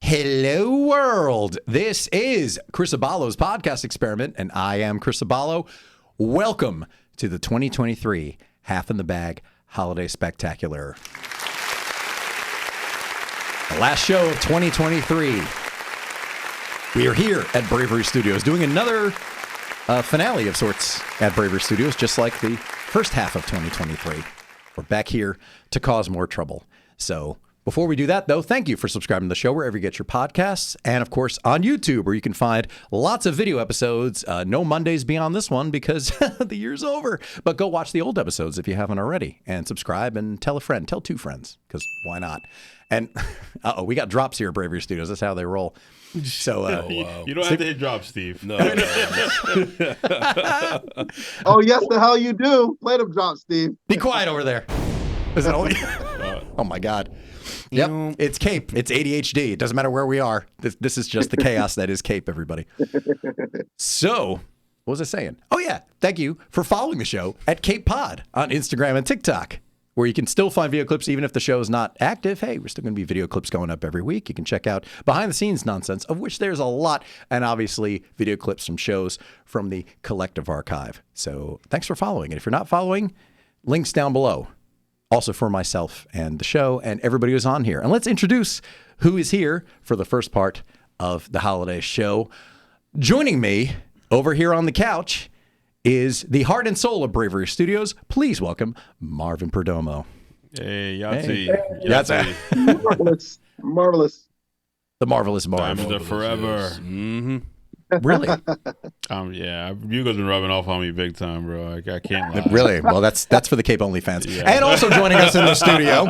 Hello, world. This is Chris Aballo's podcast experiment, and I am Chris Aballo. Welcome to the 2023 Half in the Bag Holiday Spectacular. The last show of 2023. We are here at Bravery Studios doing another finale of sorts at Bravery Studios, just like the first half of 2023. We're back here to cause more trouble. So before we do that, though, thank you for subscribing to the show wherever you get your podcasts. And, of course, on YouTube, where you can find lots of video episodes. No Mondays beyond this one because the year's over. But go watch the old episodes if you haven't already. And subscribe and tell a friend. Tell two friends, because why not? And, we got drops here at Bravery Studios. That's how they roll. So, wow. You don't have to hit drops, Steve. No. Oh, yes, the hell you do. Play them drops, Steve. Be quiet over there. Is that only? Oh, my God. Yep, it's CAPE. It's ADHD. It doesn't matter where we are. This is just the chaos that is CAPE, everybody. So, what was I saying? Oh, yeah. Thank you for following the show at CAPEPOD on Instagram and TikTok, where you can still find video clips even if the show is not active. Hey, we're still going to be video clips going up every week. You can check out behind-the-scenes nonsense, of which there's a lot, and obviously video clips from shows from the collective archive. So, thanks for following. And if you're not following, links down below. Also for myself and the show and everybody who's on here. And let's introduce who is here for the first part of the holiday show. Joining me over here on the couch is the heart and soul of Bravery Studios. Please welcome Marvin Perdomo. Hey, Yahtzee. Hey. Yahtzee. Marvelous. Marvelous. The marvelous Marv. Diamonds are forever. Mm-hmm. Really? Yeah, Hugo's been rubbing off on me big time, bro. I can't lie. Really? Well, that's for the Cape Only fans. Yeah. And also joining us in the studio,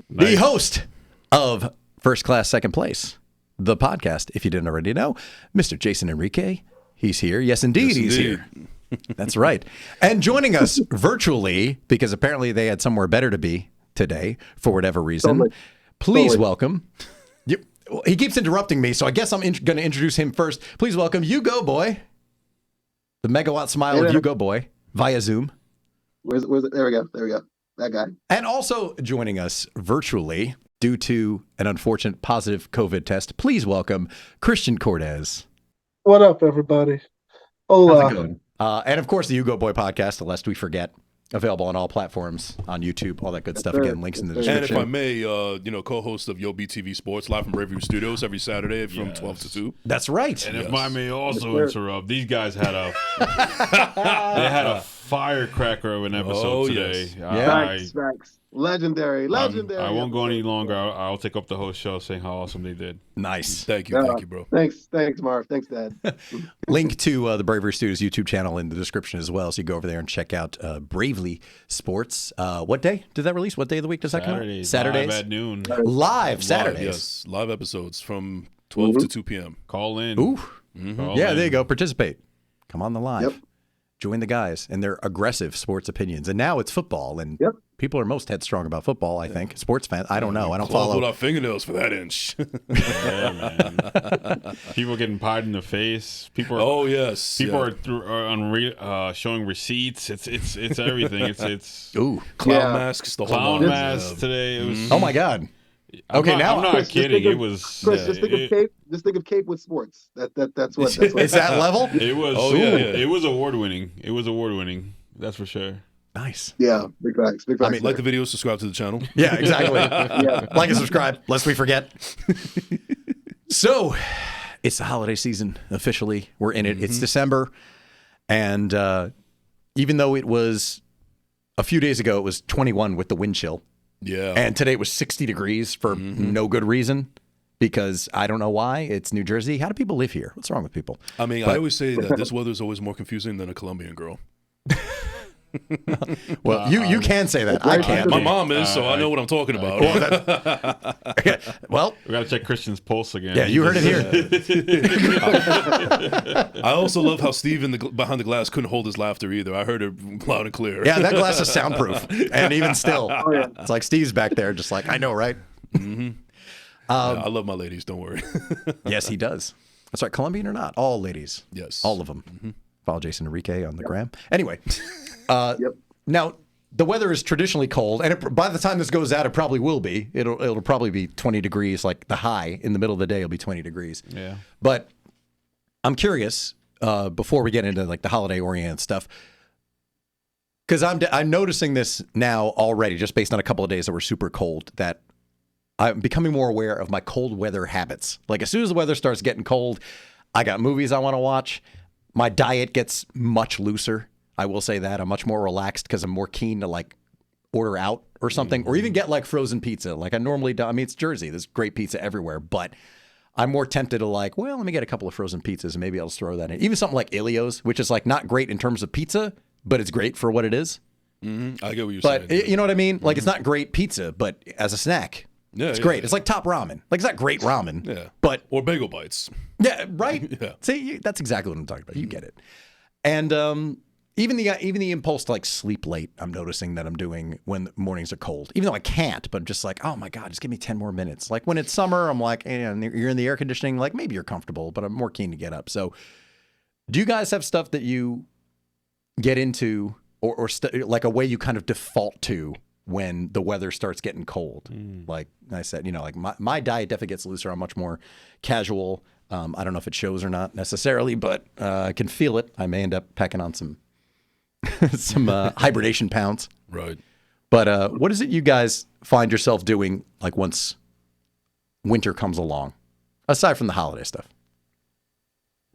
the host of First Class, Second Place, the podcast, if you didn't already know, Mr. Jason Enrique. He's here. Yes, indeed, he's here. That's right. And joining us virtually, because apparently they had somewhere better to be today for whatever reason, please welcome... He keeps interrupting me, so I guess I'm going to introduce him first. Please welcome U-GoBoy, the megawatt smile of U-GoBoy via Zoom. Where's it? There we go. That guy. And also joining us virtually due to an unfortunate positive COVID test, please welcome Christian Cortez. What up, everybody? Hola. And of course, the U-GoBoy podcast, lest we forget. Available on all platforms, on YouTube, all that good stuff. Again, links in the description. And if I may, co-host of Yo BTV Sports live from Bravery Studios every Saturday from 12 to 2. That's right. And if I may also interrupt, these guys had a firecracker of an episode today. Yes. Facts. Legendary. I won't go any longer. I'll take up the whole show saying how awesome they did. Nice. Thank you, bro. Thanks, Marv. Thanks, Dad. Link to the Bravery Studios YouTube channel in the description as well, so you go over there and check out Bravely Sports. What day did that release? What day of the week does that come out? Saturdays. Live at noon. Live Saturdays. Yes, live episodes from 12 to 2 p.m. Call in. Ooh. Call yeah, in. there you go. Participate. Come on the live. Yep. Join the guys and their aggressive sports opinions. And now it's football, and people are most headstrong about football, I think. Sports fans, I don't know. I don't follow. With our fingernails for that inch. Yeah, man. People getting pied in the face. People are, are showing receipts. It's everything. It's clown masks. The whole clown masks today. It was, oh my God. Okay, I'm not kidding. It was. Chris, just think of CAPE. Just think of CAPE with sports. That's what. It's that level. It was. It was award winning. That's for sure. Nice. Yeah, big facts. I mean, like the video, subscribe to the channel. Yeah, exactly. Like and subscribe, lest we forget. So, it's the holiday season officially. We're in it. It's December, and even though it was a few days ago, it was 21 with the wind chill. Yeah. And today it was 60 degrees for no good reason, because I don't know why. It's New Jersey. How do people live here? What's wrong with people? I mean, I always say that this weather is always more confusing than a Colombian girl. Well, you can say that. I can't. My mom is, so I know what I'm talking about. Well, we got to check Christian's pulse again. Yeah, you heard it here. I also love how Steve behind the glass couldn't hold his laughter either. I heard it loud and clear. Yeah, that glass is soundproof, and even still, it's like Steve's back there, just like, I know, right? I love my ladies. Don't worry. Yes, he does. That's right. Colombian or not, all ladies. Yes, all of them. Follow Jason Enrique on the gram. Anyway. Now, the weather is traditionally cold, and by the time this goes out, it probably will be. It'll probably be 20 degrees, like the high in the middle of the day will be 20 degrees. Yeah. But I'm curious, before we get into like the holiday-oriented stuff, because I'm noticing this now already, just based on a couple of days that were super cold, that I'm becoming more aware of my cold weather habits. Like as soon as the weather starts getting cold, I got movies I want to watch. My diet gets much looser. I will say that. I'm much more relaxed because I'm more keen to like order out or something, or even get like frozen pizza. Like I normally do. I mean, it's Jersey. There's great pizza everywhere, but I'm more tempted to like, well, let me get a couple of frozen pizzas and maybe I'll just throw that in. Even something like Ilio's, which is like not great in terms of pizza, but it's great for what it is. Mm-hmm. I get what you're saying. But you know what I mean? Like it's not great pizza, but as a snack, it's great. It's like top ramen. Like it's not great ramen, but or bagel bites. Yeah, right. Yeah. See, that's exactly what I'm talking about. You get it. And even the impulse to like sleep late, I'm noticing that I'm doing when the mornings are cold. Even though I can't, but just like, oh my God, just give me 10 more minutes. Like when it's summer, I'm like, and you're in the air conditioning, like maybe you're comfortable, but I'm more keen to get up. So do you guys have stuff that you get into or like a way you kind of default to when the weather starts getting cold? Like I said, you know, like my diet definitely gets looser. I'm much more casual. I don't know if it shows or not necessarily, but I can feel it. I may end up packing on some hibernation pounds. Right. But what is it you guys find yourself doing like once winter comes along, aside from the holiday stuff?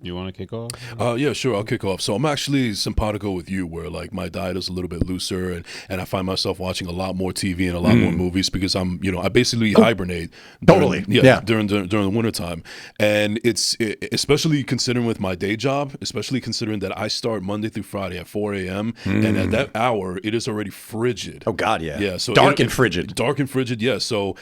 You want to kick off? Yeah, sure. I'll kick off. So I'm actually simpatico with you, where like my diet is a little bit looser, and I find myself watching a lot more TV and a lot more movies because I basically hibernate. During the wintertime. And it's especially considering with my day job, especially considering that I start Monday through Friday at 4 a.m. And at that hour, it is already frigid. Oh God, yeah. Yeah. So dark and frigid. Dark and frigid. Yeah. So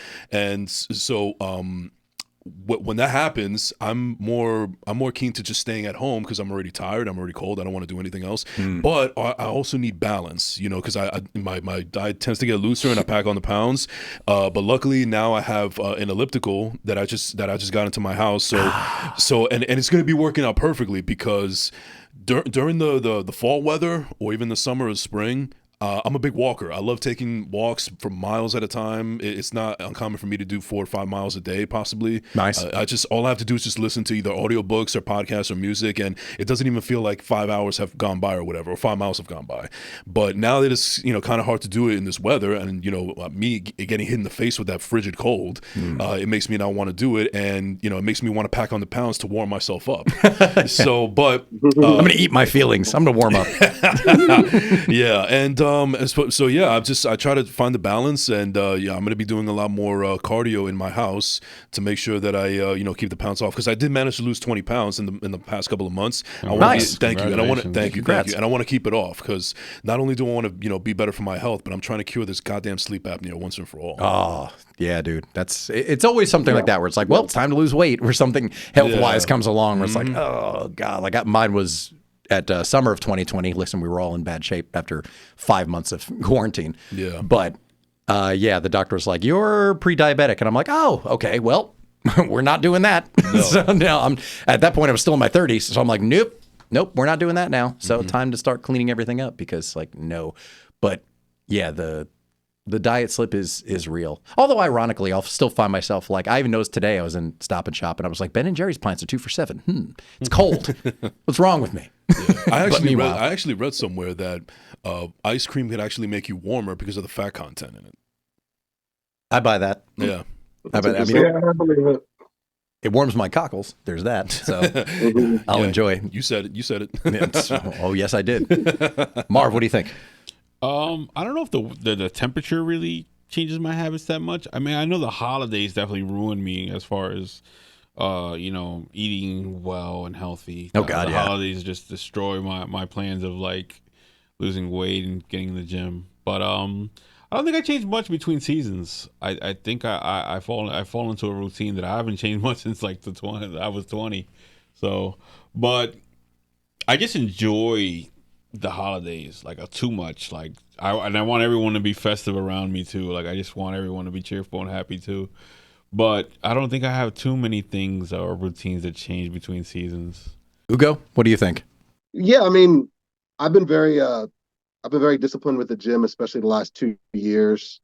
when that happens, I'm more keen to just staying at home because I'm already tired. I'm already cold. I don't want to do anything else. But I also need balance, because my diet tends to get looser and I pack on the pounds. But luckily now I have an elliptical that I just got into my house. So and it's going to be working out perfectly because during the fall weather or even the summer or spring, I'm a big walker. I love taking walks for miles at a time. It's not uncommon for me to do 4 or 5 miles a day, possibly. Nice. All I have to do is just listen to either audiobooks or podcasts or music, and it doesn't even feel like 5 hours have gone by or whatever, or 5 miles have gone by. But now that it's kind of hard to do it in this weather, and me getting hit in the face with that frigid cold, it makes me not want to do it, and it makes me want to pack on the pounds to warm myself up. I'm gonna eat my feelings. I'm gonna warm up. Yeah, and I try to find the balance, and I'm going to be doing a lot more cardio in my house to make sure that I keep the pounds off, because I did manage to lose 20 pounds in the past couple of months. Nice. Thank you, and I want to and I want to keep it off, because not only do I want to be better for my health, but I'm trying to cure this goddamn sleep apnea once and for all. Oh yeah, dude, it's always something like that where it's like, well, it's time to lose weight, or something health wise comes along where it's like, oh God, like mine was at summer of 2020. Listen, we were all in bad shape after 5 months of quarantine. Yeah. But the doctor was like, you're pre-diabetic. And I'm like, oh, okay, well, we're not doing that. No. So now I'm at that point, I was still in my 30s. So I'm like, nope, we're not doing that now. So time to start cleaning everything up, because no. But yeah, the diet slip is real. Although ironically, I'll still find myself like, I even noticed today I was in Stop and Shop and I was like, Ben & Jerry's pints are 2 for $7. It's cold. What's wrong with me? Yeah. I actually read somewhere that ice cream can actually make you warmer because of the fat content in it. I buy that. Yeah. I believe it. It warms my cockles. There's that. So I'll enjoy. You said it. Oh, yes, I did. Marv, what do you think? I don't know if the temperature really changes my habits that much. I mean, I know the holidays definitely ruined me as far as eating well and healthy. Oh God, the holidays just destroy my plans of like losing weight and getting in the gym. But I don't think I changed much between seasons. I think I fall into a routine that I haven't changed much since like I was 20. So, but I just enjoy the holidays like too much. Like I want everyone to be festive around me too. Like I just want everyone to be cheerful and happy too. But I don't think I have too many things or routines that change between seasons. U-Go, what do you think? Yeah, I mean, I've been very I've been very disciplined with the gym, especially the last 2 years.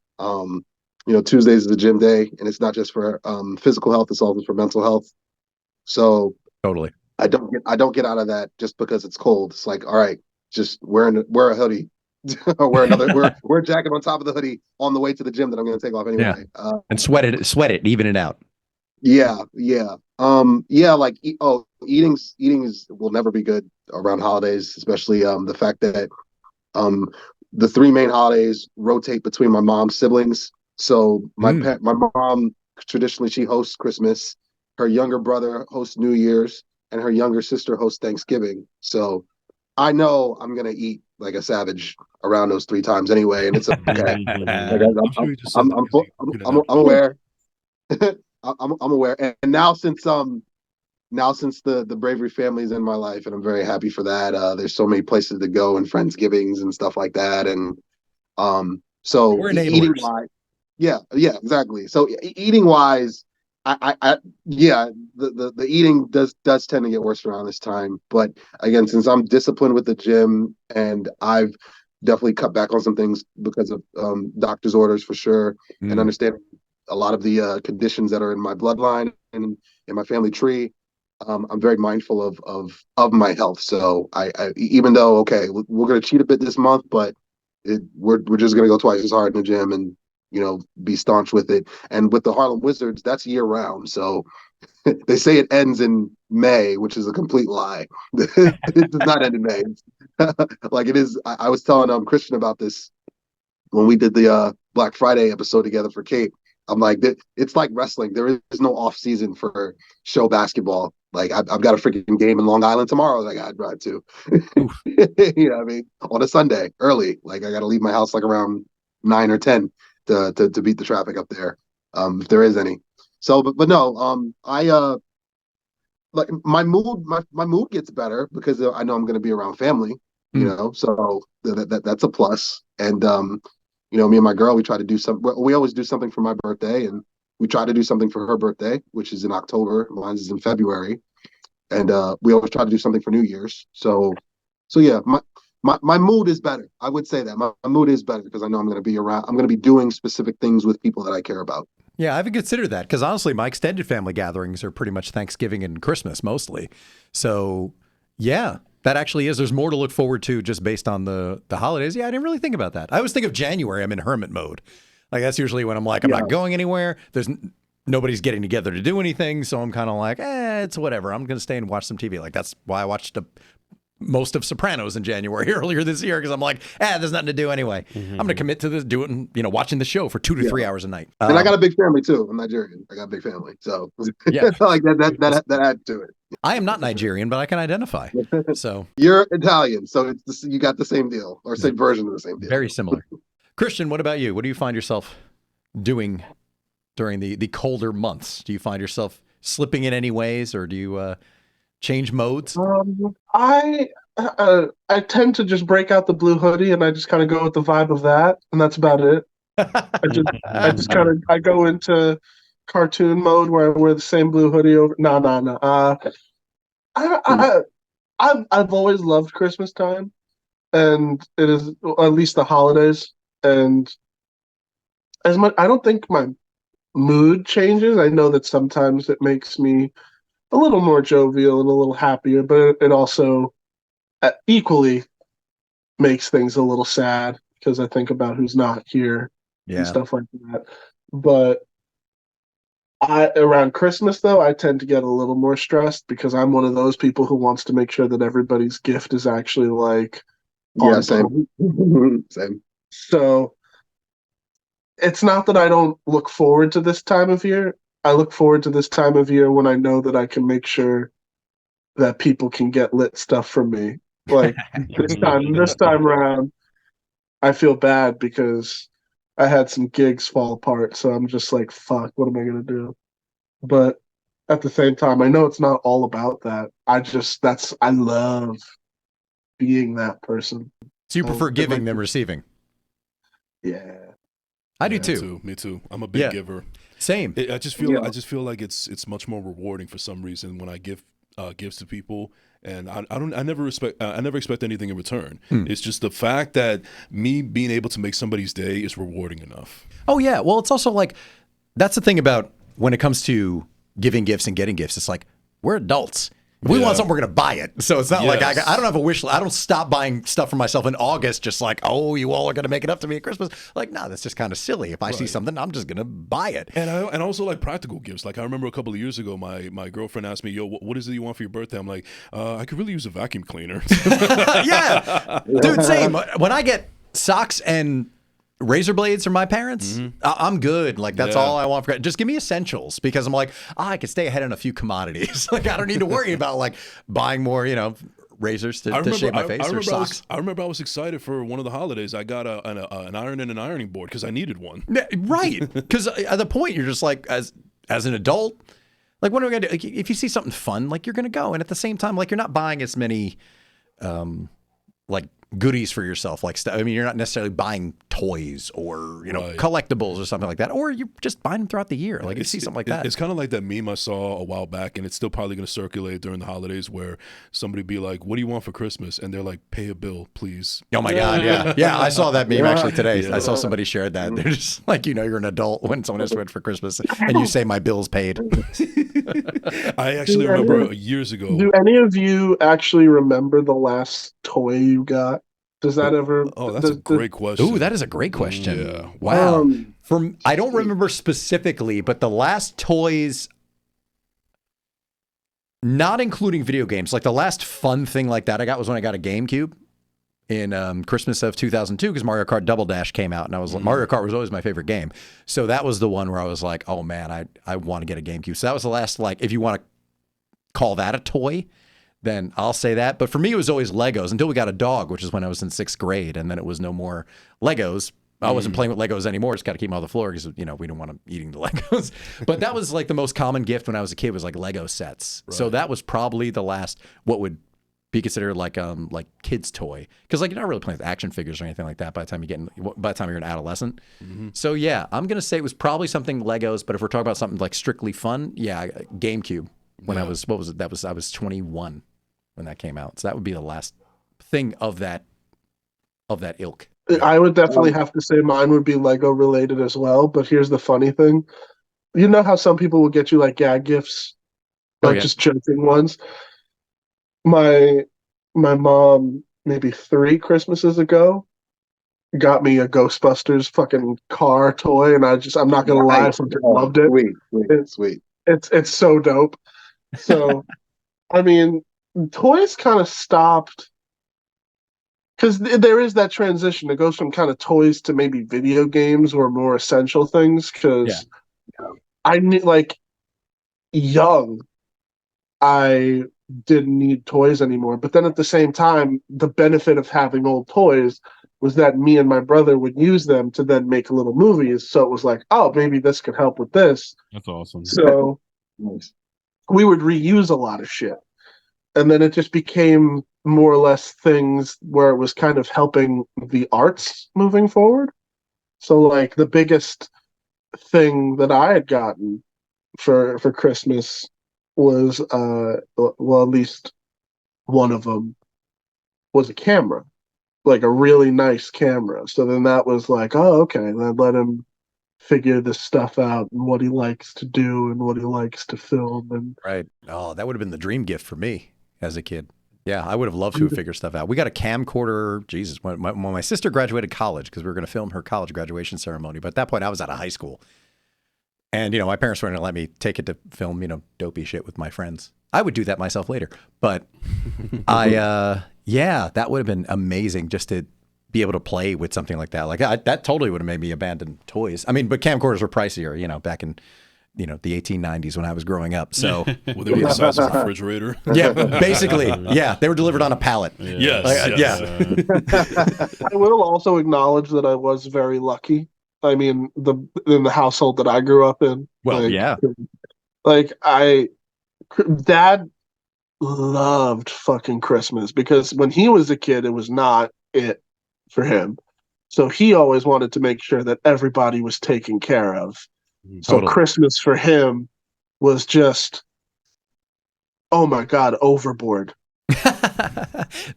Tuesdays is the gym day, and it's not just for physical health; it's also for mental health. So Totally. I don't get out of that just because it's cold. It's like, all right, just wear a hoodie or wear a jacket on top of the hoodie on the way to the gym that I'm going to take off anyway. Yeah. And sweat it, even it out. Yeah. Like eating will never be good around holidays, especially the fact that the three main holidays rotate between my mom's siblings. So my mom traditionally she hosts Christmas, her younger brother hosts New Year's, and her younger sister hosts Thanksgiving. So I know I'm gonna eat like a savage around those 3 times anyway, and it's okay. Like I'm aware. I'm aware, and now since the Bravery family is in my life, and I'm very happy for that. There's so many places to go and Friendsgivings and stuff like that, and so eating wise, yeah, exactly. So eating wise, the eating does tend to get worse around this time. But again, since I'm disciplined with the gym and I've definitely cut back on some things because of doctor's orders for sure, and understanding a lot of the conditions that are in my bloodline and in my family tree. I'm very mindful of my health. So I even though we're gonna cheat a bit this month, but we're just gonna go twice as hard in the gym and be staunch with it. And with the Harlem Wizards, that's year round. So they say it ends in May, which is a complete lie. It does not end in May. Like it is. I was telling Christian about this when we did the Black Friday episode together for Cape. I'm like, it's like wrestling. There is no off season for show basketball. Like I've got a freaking game in Long Island tomorrow that I got to drive to. You know what I mean? On a Sunday early. Like I got to leave my house like around 9 or 10 to beat the traffic up there, if there is any. So, but no, I like my mood gets better because I know I'm going to be around family. So that's a plus. And me and my girl, we try to do we always do something for my birthday, and we try to do something for her birthday, which is in October. Mine is in February. And we always try to do something for New Year's. So yeah, my mood is better. I would say that my mood is better because I know I'm going to be around. I'm going to be doing specific things with people that I care about. Yeah, I haven't considered that because honestly, my extended family gatherings are pretty much Thanksgiving and Christmas mostly. So yeah, that actually is. There's more to look forward to just based on the holidays. Yeah, I didn't really think about that. I always think of January. I'm in hermit mode. Like that's usually when I'm like, I'm not going anywhere. Nobody's getting together to do anything. So I'm kind of like, it's whatever. I'm going to stay and watch some TV. Like that's why I watched most of Sopranos in January earlier this year because I'm like, there's nothing to do anyway. I'm going to commit to this, watching the show for 2 to 3 hours a night. And I got a big family too. I'm Nigerian. I got a big family, so yeah, like that add to it. I am not Nigerian, but I can identify. So you're Italian, so you got the same deal or same version of the same deal. Very similar. Christian, what about you? What do you find yourself doing during the colder months? Do you find yourself slipping in any ways, or do you change modes? I tend to just break out the blue hoodie and I just kind of go with the vibe of that, and that's about it. I just kind of I go into cartoon mode where I wear the same blue hoodie over. No. I've always loved Christmas time, and it is at least the holidays. And as much, I don't think my mood changes. I know that sometimes it makes me a little more jovial and a little happier, but it also equally makes things a little sad because I think about who's not here and stuff like that. But around Christmas, though, I tend to get a little more stressed because I'm one of those people who wants to make sure that everybody's gift is actually like same. Same. So it's not that I don't look forward to this time of year. I look forward to this time of year when I know that I can make sure that people can get lit stuff from me. Like this time around, I feel bad because I had some gigs fall apart. So I'm just like, fuck, what am I going to do? But at the same time, I know it's not all about that. I love being that person. So you prefer giving than receiving? Yeah. I do too. Me too. I'm a big giver. Same. I just feel like it's much more rewarding for some reason when I give gifts to people. And I never expect anything in return. It's just the fact that me being able to make somebody's day is rewarding enough. Oh yeah. Well, it's also like, that's the thing about when it comes to giving gifts and getting gifts. It's like, we're adults. If we want something, we're going to buy it. So it's not like I don't have a wish list. I don't stop buying stuff for myself in August just like, oh, you all are going to make it up to me at Christmas. Like, no, that's just kind of silly. If I see something, I'm just going to buy it. And I also like practical gifts. Like I remember a couple of years ago, my girlfriend asked me, yo, what is it you want for your birthday? I'm like, I could really use a vacuum cleaner. Yeah. Dude, same. When I get socks and razor blades from my parents, I'm good. Like, that's all I want for just give me essentials, because I'm like, I could stay ahead on a few commodities. Like, I don't need to worry about like buying more, razors to shave my face or socks. I remember I was excited for one of the holidays. I got an iron and an ironing board because I needed one. Yeah, right. Because at the point you're just like, as an adult, like, what are we gonna do? Like, if you see something fun, like, you're gonna go, and at the same time, like, you're not buying as many, like, goodies for yourself, like stuff. I mean, you're not necessarily buying toys or collectibles or something like that, or you're just buying them throughout the year. Like, you see something like that. It's kind of like that meme I saw a while back, and it's still probably going to circulate during the holidays, where somebody be like, "What do you want for Christmas?" And they're like, "Pay a bill, please." Oh my God, yeah. I saw that meme actually today. I saw somebody shared that. They're just like, you're an adult when someone has to wait for Christmas, and you say, "My bill's paid." I actually remember years ago. Do any of you actually remember the last toy you got? Does that ever? Oh, that's a great question. Ooh, that is a great question. Yeah. Wow. I don't remember specifically, but the last toys, not including video games, like the last fun thing like that I got was when I got a GameCube in Christmas of 2002, because Mario Kart Double Dash came out, and I was Mario Kart was always my favorite game. So that was the one where I was like, oh man, I want to get a GameCube. So that was the last, like, if you want to call that a toy, then I'll say that. But for me, it was always Legos until we got a dog, which is when I was in 6th grade. And then it was no more Legos. I wasn't playing with Legos anymore. Just got to keep them on the floor because, we don't want them eating the Legos. But that was like the most common gift when I was a kid, was like Lego sets. Right. So that was probably the last, what would be considered like kids' toy. Because like, you're not really playing with action figures or anything like that by the time you're an adolescent. So yeah, I'm going to say it was probably something Legos. But if we're talking about something like strictly fun, yeah, GameCube. When I was, what was it? I was 21 when that came out. So that would be the last thing of that ilk. I would definitely have to say mine would be Lego related as well. But here's the funny thing. You know how some people will get you like gag gifts, like just joking ones? My mom, maybe 3 Christmases ago, got me a Ghostbusters fucking car toy, and I'm not gonna lie, I fucking loved it. Sweet. It's so dope. So, I mean, toys kind of stopped, because there is that transition. It goes from kind of toys to maybe video games or more essential things. Because I need, like, young, I didn't need toys anymore. But then at the same time, the benefit of having old toys was that me and my brother would use them to then make little movies. So it was like, oh, maybe this could help with this. That's awesome. So we would reuse a lot of shit. And then it just became more or less things where it was kind of helping the arts moving forward. So like the biggest thing that I had gotten for Christmas was, well, at least one of them was a camera, like a really nice camera. So then that was like, oh, okay, then let him figure this stuff out and what he likes to do and what he likes to film. And right. Oh, that would have been the dream gift for me as a kid. Yeah, I would have loved to have figured stuff out. We got a camcorder, Jesus, when my sister graduated college, because we were going to film her college graduation ceremony. But at that point, I was out of high school. And, my parents weren't going to let me take it to film, dopey shit with my friends. I would do that myself later. But that would have been amazing just to be able to play with something like that. Like that totally would have made me abandon toys. I mean, but camcorders were pricier, back in, the 1890s when I was growing up. So well, they were the size of a refrigerator. Yeah, basically. Yeah, they were delivered on a pallet. Yes. Yeah. I will also acknowledge that I was very lucky. I mean, in the household that I grew up in. Well, Dad loved fucking Christmas, because when he was a kid, it was not it for him. So he always wanted to make sure that everybody was taken care of. So Christmas for him was just Oh my God, overboard.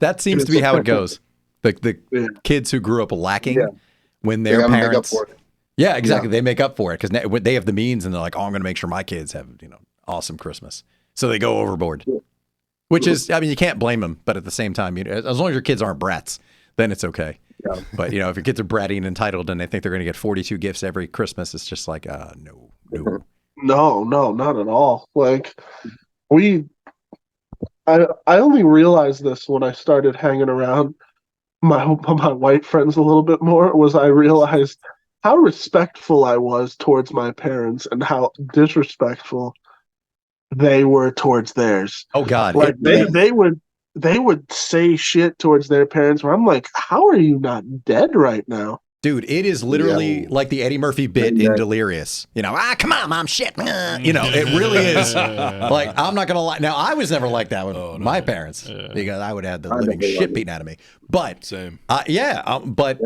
That seems to be how it goes. The Yeah. kids who grew up lacking Yeah. when They their gotta make up parents, for it. yeah, exactly, Yeah. they make up for it because they have the means and they're like, oh, I'm going to make sure my kids have awesome Christmas, so they go overboard. Yeah. Which is, I mean, you can't blame them, but at the same time, as long as your kids aren't brats, then it's okay. Yeah. But if your kids are bratty and entitled and they think they're going to get 42 gifts every Christmas, it's just like, no. No, not at all. Like I only realized this when I started hanging around my white friends a little bit more. Was I realized how respectful I was towards my parents and how disrespectful they were towards theirs. Oh God, Like they would say shit towards their parents where I'm like, how are you not dead right now? dude, it is literally like the Eddie Murphy bit in Delirious. Come on, mom, shit. It really is. Like, I'm not going to lie. Now, I was never like that with my parents because I would have the living shit beaten out of me. But, Same. But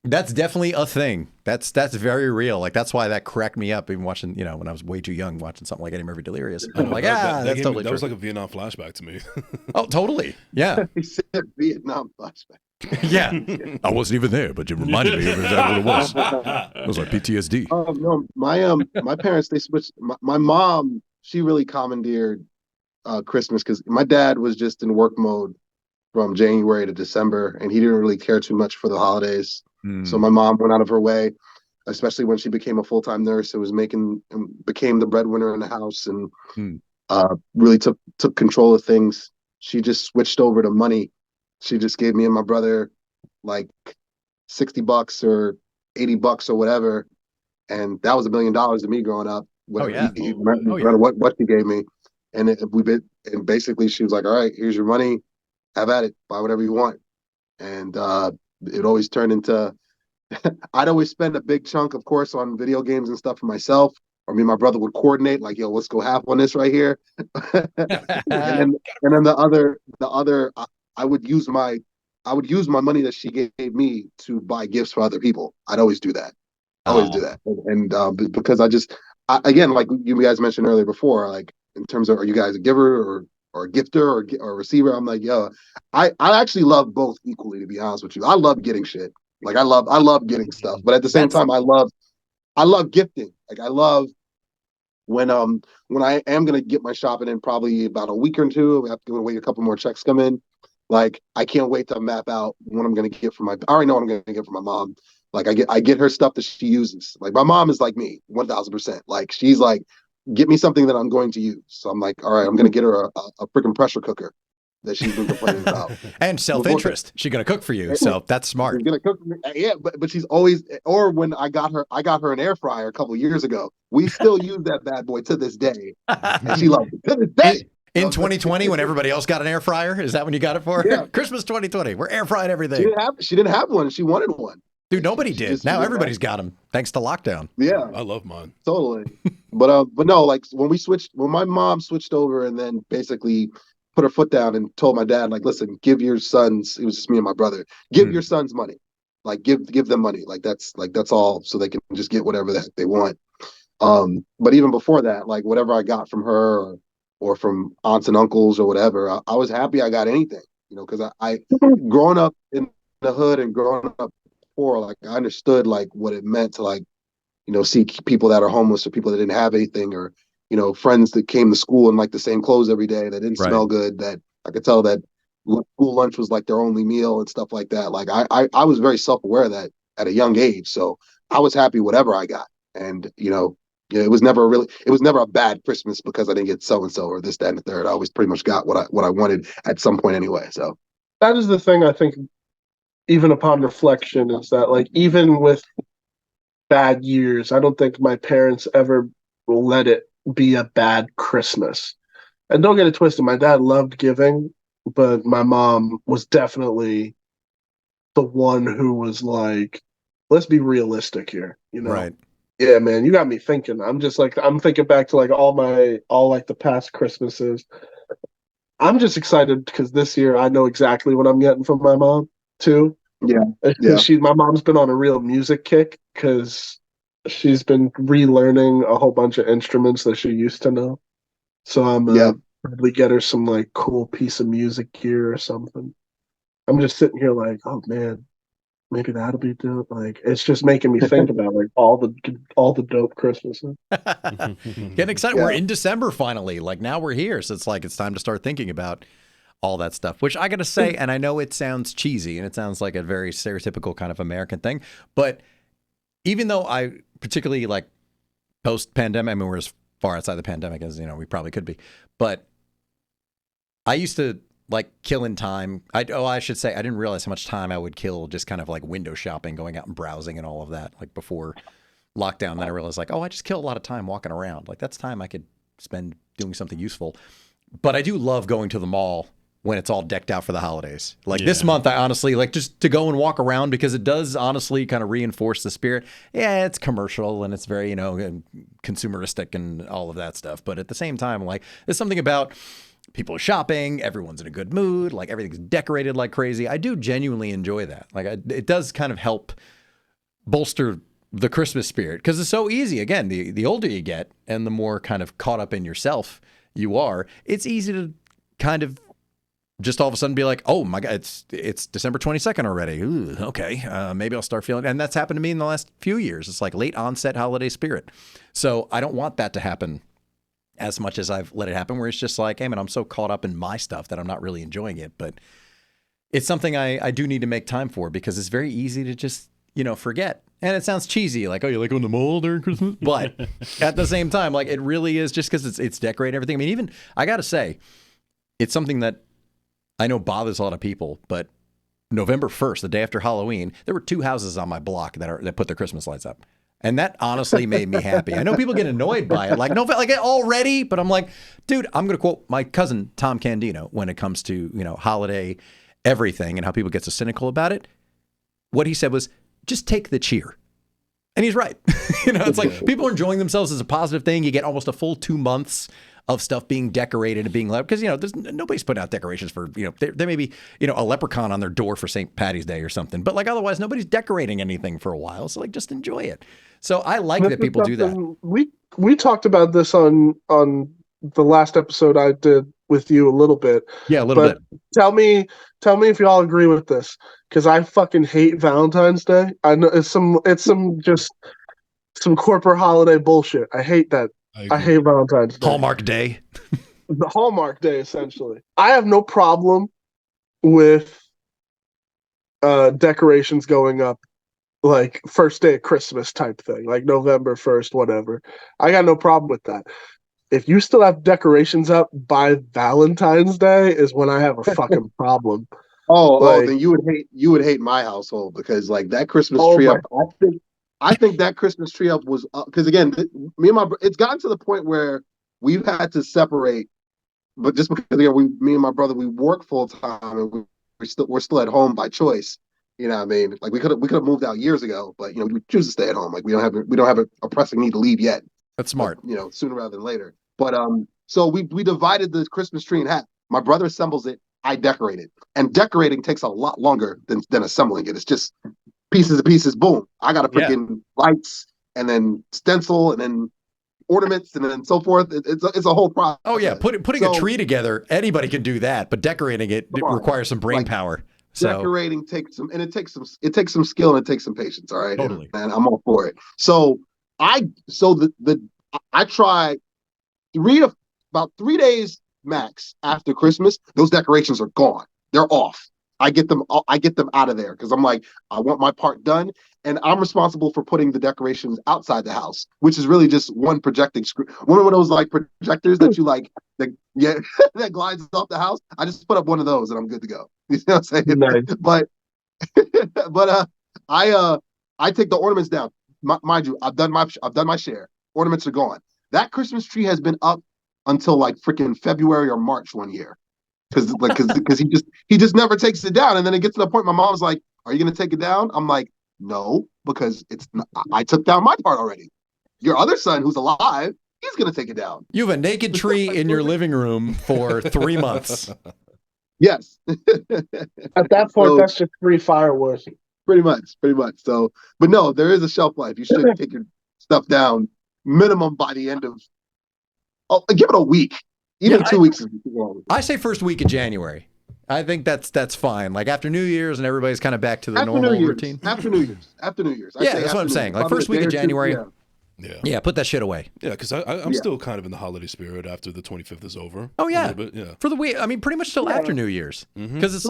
that's definitely a thing. That's very real. Like, that's why that cracked me up even watching, when I was way too young, watching something like Eddie Murphy Delirious. I'm like, that's totally true. That was like a Vietnam flashback to me. Oh, totally. Yeah. He said Vietnam flashback. Yeah. I wasn't even there, but you reminded me of exactly what it was. It was like PTSD. No, my parents, they switched. My mom, she really commandeered Christmas because my dad was just in work mode from January to December, and he didn't really care too much for the holidays. So my mom went out of her way, especially when she became a full-time nurse and became the breadwinner in the house, and really took control of things. She just switched over to money. She just gave me and my brother like $60 or $80 or whatever, and that was $1 million to me growing up. Whatever, no matter what she gave me, and basically she was like, "All right, here's your money, have at it, buy whatever you want," and it always turned into. I'd always spend a big chunk, of course, on video games and stuff for myself. Or me and my brother would coordinate, like, "Yo, let's go half on this right here," and then the other. I would use my money that she gave me to buy gifts for other people. I'd always do that. And because again, like you guys mentioned earlier before, like in terms of, are you guys a giver or a gifter or a receiver? I'm like, yo, I actually love both equally, to be honest with you. I love getting shit. Like I love getting stuff, but at the same time, I love gifting. Like I love when I am gonna get my shopping in probably about a week or two. I have to wait a couple more checks come in. Like I can't wait to map out what I'm gonna get I already know what I'm gonna get for my mom. Like I get her stuff that she uses. Like my mom is like me, 1000%. Like she's like, get me something that I'm going to use. So I'm like, all right, I'm gonna get her a freaking pressure cooker that she's been complaining about. And self-interest. She's gonna cook for you, so that's smart. She's gonna cook for me. Yeah, but she's always. Or when I got her an air fryer a couple years ago. We still use that bad boy to this day, and she loves it to this day. In 2020, when everybody else got an air fryer, is that when you got it for? Yeah. Christmas 2020. We're air frying everything. She didn't have one. She wanted one. Dude, nobody did. Now everybody's got them, thanks to lockdown. Yeah, I love mine. Totally. But no, like when my mom switched over and then basically put her foot down and told my dad, like, listen, give your sons. It was just me and my brother. Give your sons money. Like, give them money. That's all, so they can just get whatever the heck they want. But even before that, like whatever I got from her or from aunts and uncles or whatever, I was happy I got anything, because I growing up in the hood and growing up poor, like I understood like what it meant to like, see people that are homeless or people that didn't have anything, or, friends that came to school in like the same clothes every day that didn't smell good, that I could tell that school lunch was like their only meal and stuff like that. Like I was very self-aware of that at a young age. So I was happy whatever I got. And, it was never a bad Christmas because I didn't get so-and-so or this, that, and the third. I always pretty much got what I wanted at some point anyway. So that is the thing I think, even upon reflection, is that like, even with bad years, I don't think my parents ever let it be a bad Christmas. And don't get it twisted, my dad loved giving, but my mom was definitely the one who was like, let's be realistic here, Right. Yeah, man, you got me thinking. I'm thinking back to like all like the past Christmases. I'm just excited because this year I know exactly what I'm getting from my mom too. Yeah. My mom's been on a real music kick because she's been relearning a whole bunch of instruments that she used to know. So I'm probably get her some like cool piece of music gear or something. I'm just sitting here like, oh man, maybe that'll be dope. Like it's just making me think about like all the dope Christmases. Getting excited. Yeah. We're in December finally. Like now we're here. So it's like it's time to start thinking about all that stuff, which I got to say, and I know it sounds cheesy and it sounds like a very stereotypical kind of American thing, but even though I particularly like post-pandemic, I mean, we're as far outside the pandemic as, we probably could be, but I used to like killing time. I should say, I didn't realize how much time I would kill just kind of like window shopping, going out and browsing and all of that, like before lockdown. Then I realized like, I just kill a lot of time walking around. Like that's time I could spend doing something useful. But I do love going to the mall when it's all decked out for the holidays. Like this month, I honestly like just to go and walk around because it does honestly kind of reinforce the spirit. Yeah, it's commercial and it's very, consumeristic and all of that stuff. But at the same time, like there's something about people shopping, everyone's in a good mood, like everything's decorated like crazy. I do genuinely enjoy that. Like it does kind of help bolster the Christmas spirit because it's so easy. Again, the older you get and the more kind of caught up in yourself you are, it's easy to kind of just all of a sudden be like, oh my God, it's December 22nd already. Ooh, okay, maybe I'll start feeling. And that's happened to me in the last few years. It's like late onset holiday spirit. So I don't want that to happen as much as I've let it happen, where it's just like, hey man, I'm so caught up in my stuff that I'm not really enjoying it. But it's something I do need to make time for because it's very easy to just, forget. And it sounds cheesy, like, oh, you like going to the mall during Christmas? But at the same time, like it really is just because it's decorated, everything. I mean, even I got to say, it's something that I know bothers a lot of people, but November 1st, the day after Halloween, there were 2 houses on my block that put their Christmas lights up. And that honestly made me happy. I know people get annoyed by it, like, no, like already, but I'm like, dude, I'm going to quote my cousin, Tom Candino, when it comes to, holiday everything and how people get so cynical about it. What he said was, just take the cheer. And he's right. It's like people are enjoying themselves as a positive thing. You get almost a full 2 months of stuff being decorated and being loved because, there's nobody's putting out decorations for, there may be, a leprechaun on their door for St. Patty's Day or something, but like otherwise nobody's decorating anything for a while. So like just enjoy it. So I like that people do that. We talked about this on the last episode I did with you a little bit. Yeah, a little bit. Tell me if y'all agree with this because I fucking hate Valentine's Day. I know it's some corporate holiday bullshit. I hate that. I hate Valentine's Day. Hallmark Day. The Hallmark Day, essentially. I have no problem with decorations going up like first day of Christmas type thing, like November 1st, whatever. I got no problem with that. If you still have decorations up by Valentine's Day is when I have a fucking problem. Then you would hate my household because like that Christmas tree up. I think that Christmas tree up was because again, me and it's gotten to the point where we've had to separate, but just because again, me and my brother, we work full time and we're still at home by choice. You know what I mean? Like we could have moved out years ago, but we choose to stay at home. Like we don't have a pressing need to leave yet. That's smart. But, sooner rather than later. But so we divided the Christmas tree in half. My brother assembles it, I decorate it, and decorating takes a lot longer than assembling it. It's just pieces, boom. I got to put in lights and then stencil and then ornaments and then so forth. It's a whole process. Oh yeah, putting a tree together, anybody can do that, but decorating it requires some brain power. So decorating takes some skill and it takes some patience. All right, totally. And I'm all for it. So I try about 3 days max after Christmas. Those decorations are gone. They're off. I get them out of there because I'm like, I want my part done, and I'm responsible for putting the decorations outside the house, which is really just one projecting screen, one of those like projectors that you like that glides off the house. I just put up one of those and I'm good to go. You know what I'm saying? Nice. But I take the ornaments down. Mind you, I've done my share. Ornaments are gone. That Christmas tree has been up until like freaking February or March one year. Because he just never takes it down, and then it gets to the point. My mom's like, "Are you going to take it down?" I'm like, "No, because I took down my part already. Your other son, who's alive, he's going to take it down." You have a naked tree in your living room for 3 months. Yes. At that point, that's just free fireworks. Pretty much. So, but no, there is a shelf life. You should take your stuff down minimum by the end of. Oh, give it a week. Even 2 weeks is too long. I say first week of January. I think that's fine. Like after New Year's and everybody's kind of back to the normal routine. After New Year's. Yeah, that's what I'm saying. Like first week of January. Yeah, put that shit away. Yeah, because I'm still kind of in the holiday spirit after the 25th is over. Oh yeah, yeah. For the week. I mean, pretty much till after New Year's. Because it's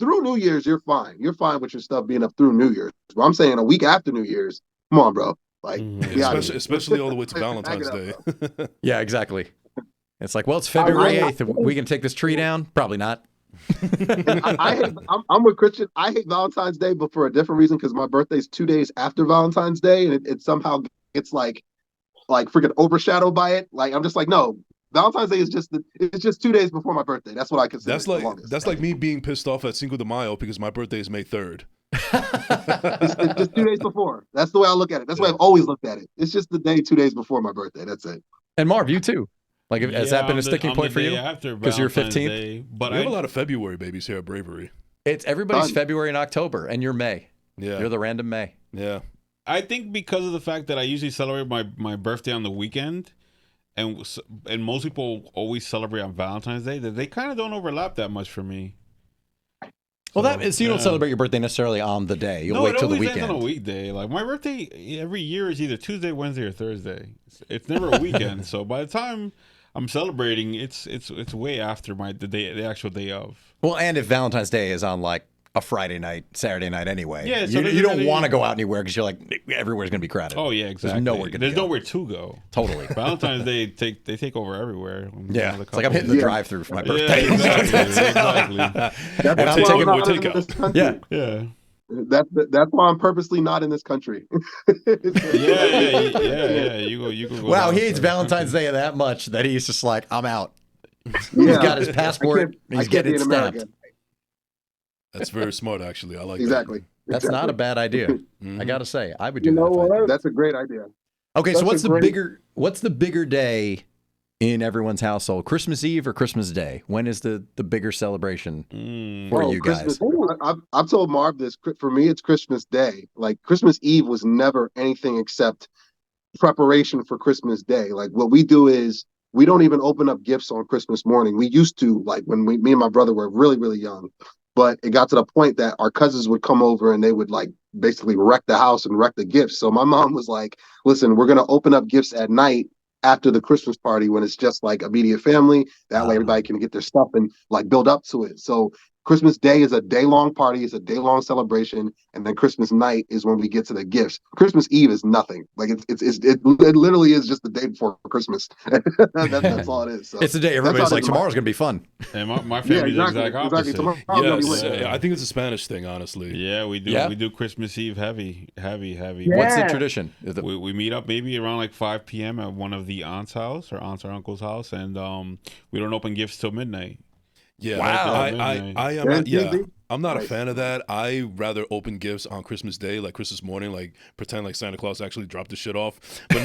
through New Year's, you're fine. You're fine with your stuff being up through New Year's. But I'm saying a week after New Year's. Come on, bro. Like, especially all the way to Valentine's Day. Yeah, exactly. It's like, well, it's February 8th. We can take this tree down? Probably not. I'm with Christian. I hate Valentine's Day, but for a different reason, because my birthday's 2 days after Valentine's Day, and it somehow gets like freaking overshadowed by it. Like I'm just like, no, Valentine's Day is it's just 2 days before my birthday. That's what I consider. That's like me being pissed off at Cinco de Mayo because my birthday is May 3rd. It's just 2 days before. That's the way I look at it. That's the way I've always looked at it. It's just the day 2 days before my birthday. That's it. And Marv, you too. Like, has that been a sticking point for you? Because you're 15th? But we have a lot of February babies here at Bravery. It's everybody's February and October, and you're May. Yeah. You're the random May. Yeah. I think because of the fact that I usually celebrate my birthday on the weekend, and most people always celebrate on Valentine's Day, that they kind of don't overlap that much for me. Well, so you don't celebrate your birthday necessarily on the day. You'll wait till the weekend. Ends on a weekday. Like my birthday every year is either Tuesday, Wednesday, or Thursday. It's never a weekend. So by the time I'm celebrating, it's way after the actual day of. Well, and if Valentine's Day is on like a Friday night, Saturday night anyway, yeah, so you don't want to go out anywhere because you're like everywhere's gonna be crowded. Oh yeah, exactly. There's nowhere to go. Totally. Valentine's Day they take over everywhere. Yeah, it's like I'm hitting the drive-through for my birthday. Yeah, exactly. Yeah. That's why I'm purposely not in this country. Yeah. You go. Wow, he hates Valentine's Day that much that he's just like, I'm out. Yeah. He's got his passport. He's getting it stamped. That's very smart, actually. I like exactly. That's not a bad idea. I gotta say, I would do that. What? That's a great idea. Okay, so what's the bigger day in everyone's household? Christmas Eve or Christmas Day? When is the bigger celebration for you guys? I've told Marv this. For me, it's Christmas Day. Like Christmas Eve was never anything except preparation for Christmas Day. Like what we do is we don't even open up gifts on Christmas morning. We used to, like when me and my brother were really, really young. But it got to the point that our cousins would come over and they would like basically wreck the house and wreck the gifts. So my mom was like, listen, we're going to open up gifts at night after the Christmas party when it's just like immediate family. That way everybody can get their stuff and like build up to it. So Christmas Day is a day-long party. It's a day-long celebration. And then Christmas night is when we get to the gifts. Christmas Eve is nothing. Like it literally is just the day before Christmas. that's all it is. So it's the day everybody's like, tomorrow's going to be fun. And my family's the exact opposite. Yes, I think it's a Spanish thing, honestly. Yeah, we do. Yeah. We do Christmas Eve heavy. Yeah. What's the tradition? We meet up maybe around like 5 p.m. at one of the aunt's house or uncle's house, and we don't open gifts till midnight. Yeah, wow. I'm not a fan of that. I rather open gifts on Christmas Day, like Christmas morning, like pretend like Santa Claus actually dropped the shit off. But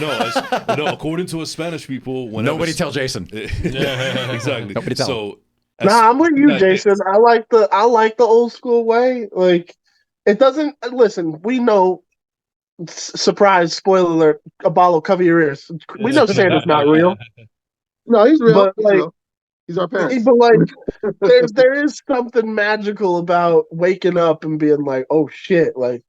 no, according to us Spanish people, nobody tell Jason. Yeah, exactly. Nobody tell him. I'm with you, Jason. I like the old school way. Like it doesn't. Listen, we know. Surprise! Spoiler alert! Aballo, cover your ears. We know Santa's not real. No, he's real. But like. He's our parents. But like, there is something magical about waking up and being like, "Oh shit! Like,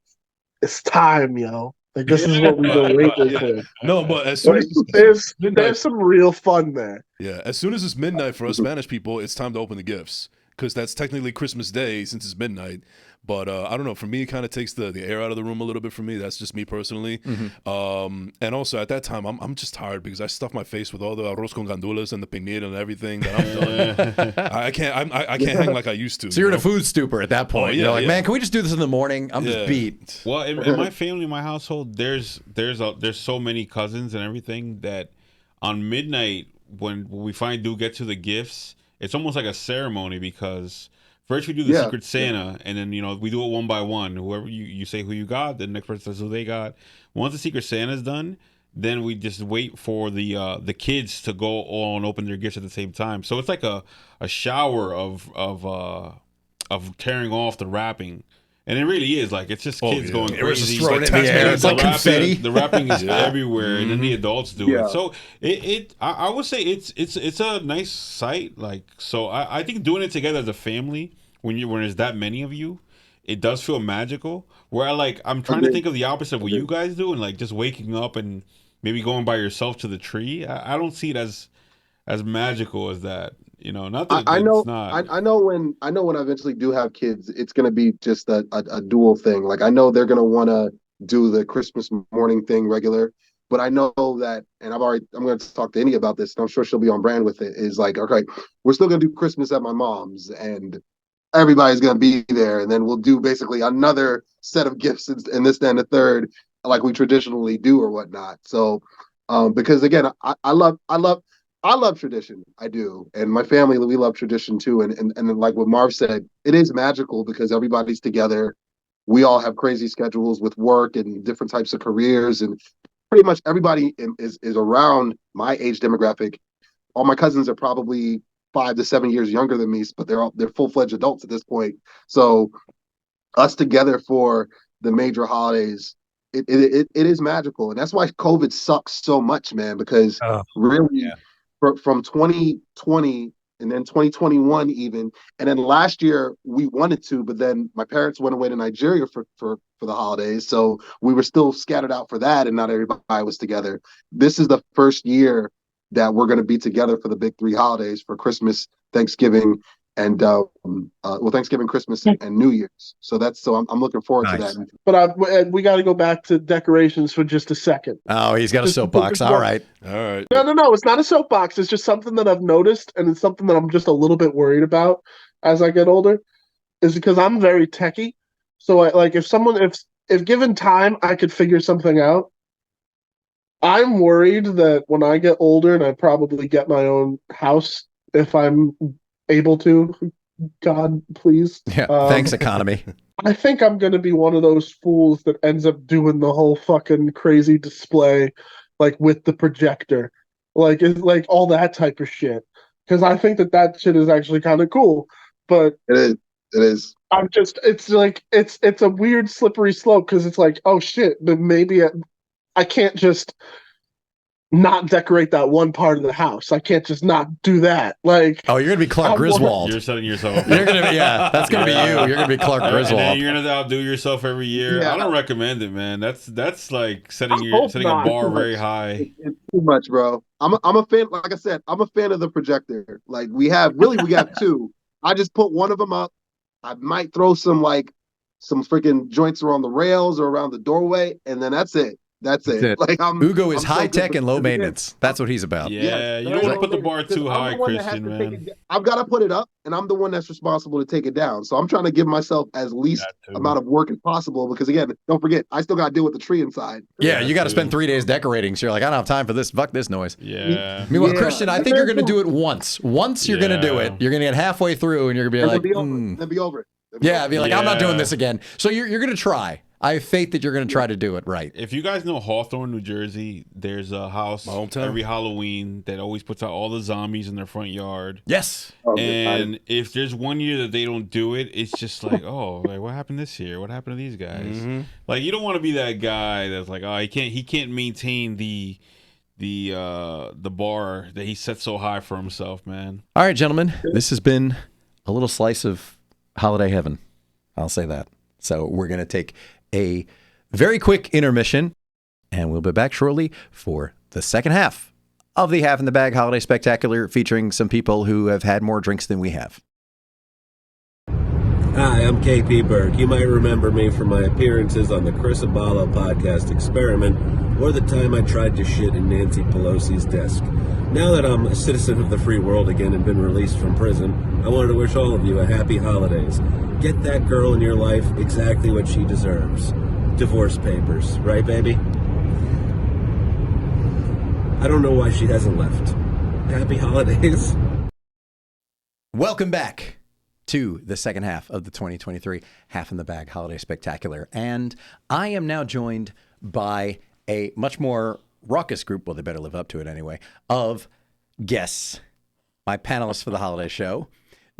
it's time, yo! Like, this is what we've been waiting for." No, but as soon as there's some real fun there. Yeah, as soon as it's midnight for us Spanish people, it's time to open the gifts because that's technically Christmas Day since it's midnight. But I don't know. For me, it kind of takes the air out of the room a little bit for me. That's just me personally. Mm-hmm. And also at that time, I'm just tired because I stuffed my face with all the arroz con gandules and the pernil and everything. That I'm done. I can't hang like I used to. So you're in a food stupor at that point. You're like, man, can we just do this in the morning? I'm just beat. Well, in my family, my household, there's so many cousins and everything that on midnight when we finally do get to the gifts, it's almost like a ceremony because. First, we do the Secret Santa, and then, we do it one by one. Whoever you say who you got, the next person says who they got. Once the Secret Santa's done, then we just wait for the kids to go all and open their gifts at the same time. So it's like a shower of tearing off the wrapping And it really is like it's just kids going It was crazy. just thrown in the air. It's like confetti. The wrapping is everywhere, and then the adults do it. So I would say it's a nice sight. Like so, I think doing it together as a family when there's that many of you, it does feel magical. Where I'm trying to think of the opposite of what you guys do, and like just waking up and maybe going by yourself to the tree. I don't see it as magical as that. Not that it's not. I know when I eventually do have kids, it's gonna be just a dual thing. Like I know they're gonna want to do the Christmas morning thing regular, but I know that, and I'm gonna talk to Annie about this, and I'm sure she'll be on brand with it. Is like, okay, we're still gonna do Christmas at my mom's, and everybody's gonna be there, and then we'll do basically another set of gifts and this, then the third, like we traditionally do or whatnot. So, because again, I love tradition. I do. And my family, we love tradition too. And like what Marv said, it is magical because everybody's together. We all have crazy schedules with work and different types of careers. And pretty much everybody is around my age demographic. All my cousins are probably 5 to 7 years younger than me, but they're full-fledged adults at this point. So us together for the major holidays, it is magical. And that's why COVID sucks so much, man, because really from 2020 and then 2021 even, and then last year we wanted to, but then my parents went away to Nigeria for the holidays, so we were still scattered out for that, and not everybody was together. This is the first year that we're going to be together for the big three holidays, for Christmas, Thanksgiving, and Thanksgiving, Christmas, and New Year's. So I'm looking forward to that. But we got to go back to decorations for just a second. Oh, he's got a soapbox. All right. No, it's not a soapbox. It's just something that I've noticed, and it's something that I'm just a little bit worried about as I get older. Is because I'm very techie. So if given time, I could figure something out. I'm worried that when I get older, and I probably get my own house if I'm able to, God, please. Yeah, thanks, economy. I think I'm going to be one of those fools that ends up doing the whole fucking crazy display, like with the projector, like all that type of shit. Because I think that shit is actually kind of cool. But it is. It's a weird slippery slope because it's like, oh shit, but maybe I can't just not decorate that one part of the house. I can't just not do that. Like, you're gonna be Clark Griswold. You're setting yourself up. You're gonna be, that's gonna be you. You're gonna be Clark Griswold. And then you're gonna outdo yourself every year. Yeah. I don't recommend it, man. That's like setting a bar very high. It's too much, bro. I'm a fan. Like I said, I'm a fan of the projector. Like we have two. I just put one of them up. I might throw some freaking joints around the rails or around the doorway, and then that's it. Like Ugo is high tech and low maintenance. That's what he's about. Yeah, you don't want to put the bar too high, Christian, man. I've got to put it up, and I'm the one that's responsible to take it down. So I'm trying to give myself as least amount of work as possible because, again, don't forget, I still got to deal with the tree inside. Yeah, you got to spend 3 days decorating. So you're like, I don't have time for this. Fuck this noise. Yeah. Meanwhile, Christian, I think you're going to do it once. Once you're going to do it. You're going to get halfway through, and you're going to be like, Then be over it. Be like, I'm not doing this again. So you're going to try. I have faith that you're going to try to do it right. If you guys know Hawthorne, New Jersey, there's a house every Halloween that always puts out all the zombies in their front yard. Yes. And if there's one year that they don't do it, it's just like, what happened this year? What happened to these guys? Mm-hmm. Like, you don't want to be that guy that's like, he can't maintain the bar that he set so high for himself, man. All right, gentlemen, this has been a little slice of holiday heaven. I'll say that. So we're going to take a very quick intermission, and we'll be back shortly for the second half of the Half in the Bag Holiday Spectacular, featuring some people who have had more drinks than we have. Hi, I'm KP Berg. You might remember me from my appearances on the Chris Aballo podcast Experiment, or the time I tried to shit in Nancy Pelosi's desk. Now that I'm a citizen of the free world again and been released from prison, I wanted to wish all of you a happy holidays. Get that girl in your life exactly what she deserves. Divorce papers, right, baby? I don't know why she hasn't left. Happy holidays. Welcome back to the second half of the 2023 Half in the Bag Holiday Spectacular. And I am now joined by a much more raucous group, well, they better live up to it anyway, of guests, my panelists for the holiday show.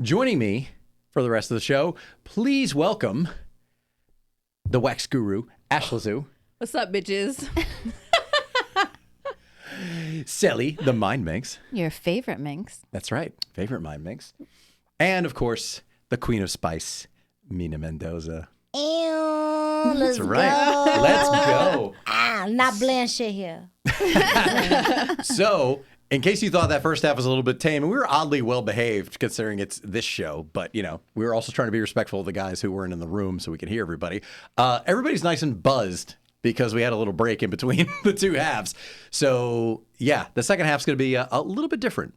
Joining me for the rest of the show, please welcome the wax guru, Ash Lazu. What's up, bitches? Sally, the Mindminx. Your favorite Minx. That's right. Favorite Mindminx. And, of course, the Queen of Spice, Mina Mendoza. Let's That's right. go. Let's go. Not bland shit here. So, in case you thought that first half was a little bit tame, and we were oddly well behaved considering it's this show, but, we were also trying to be respectful of the guys who weren't in the room so we could hear everybody. Everybody's nice and buzzed because we had a little break in between the two halves. So, yeah, the second half's going to be a little bit different.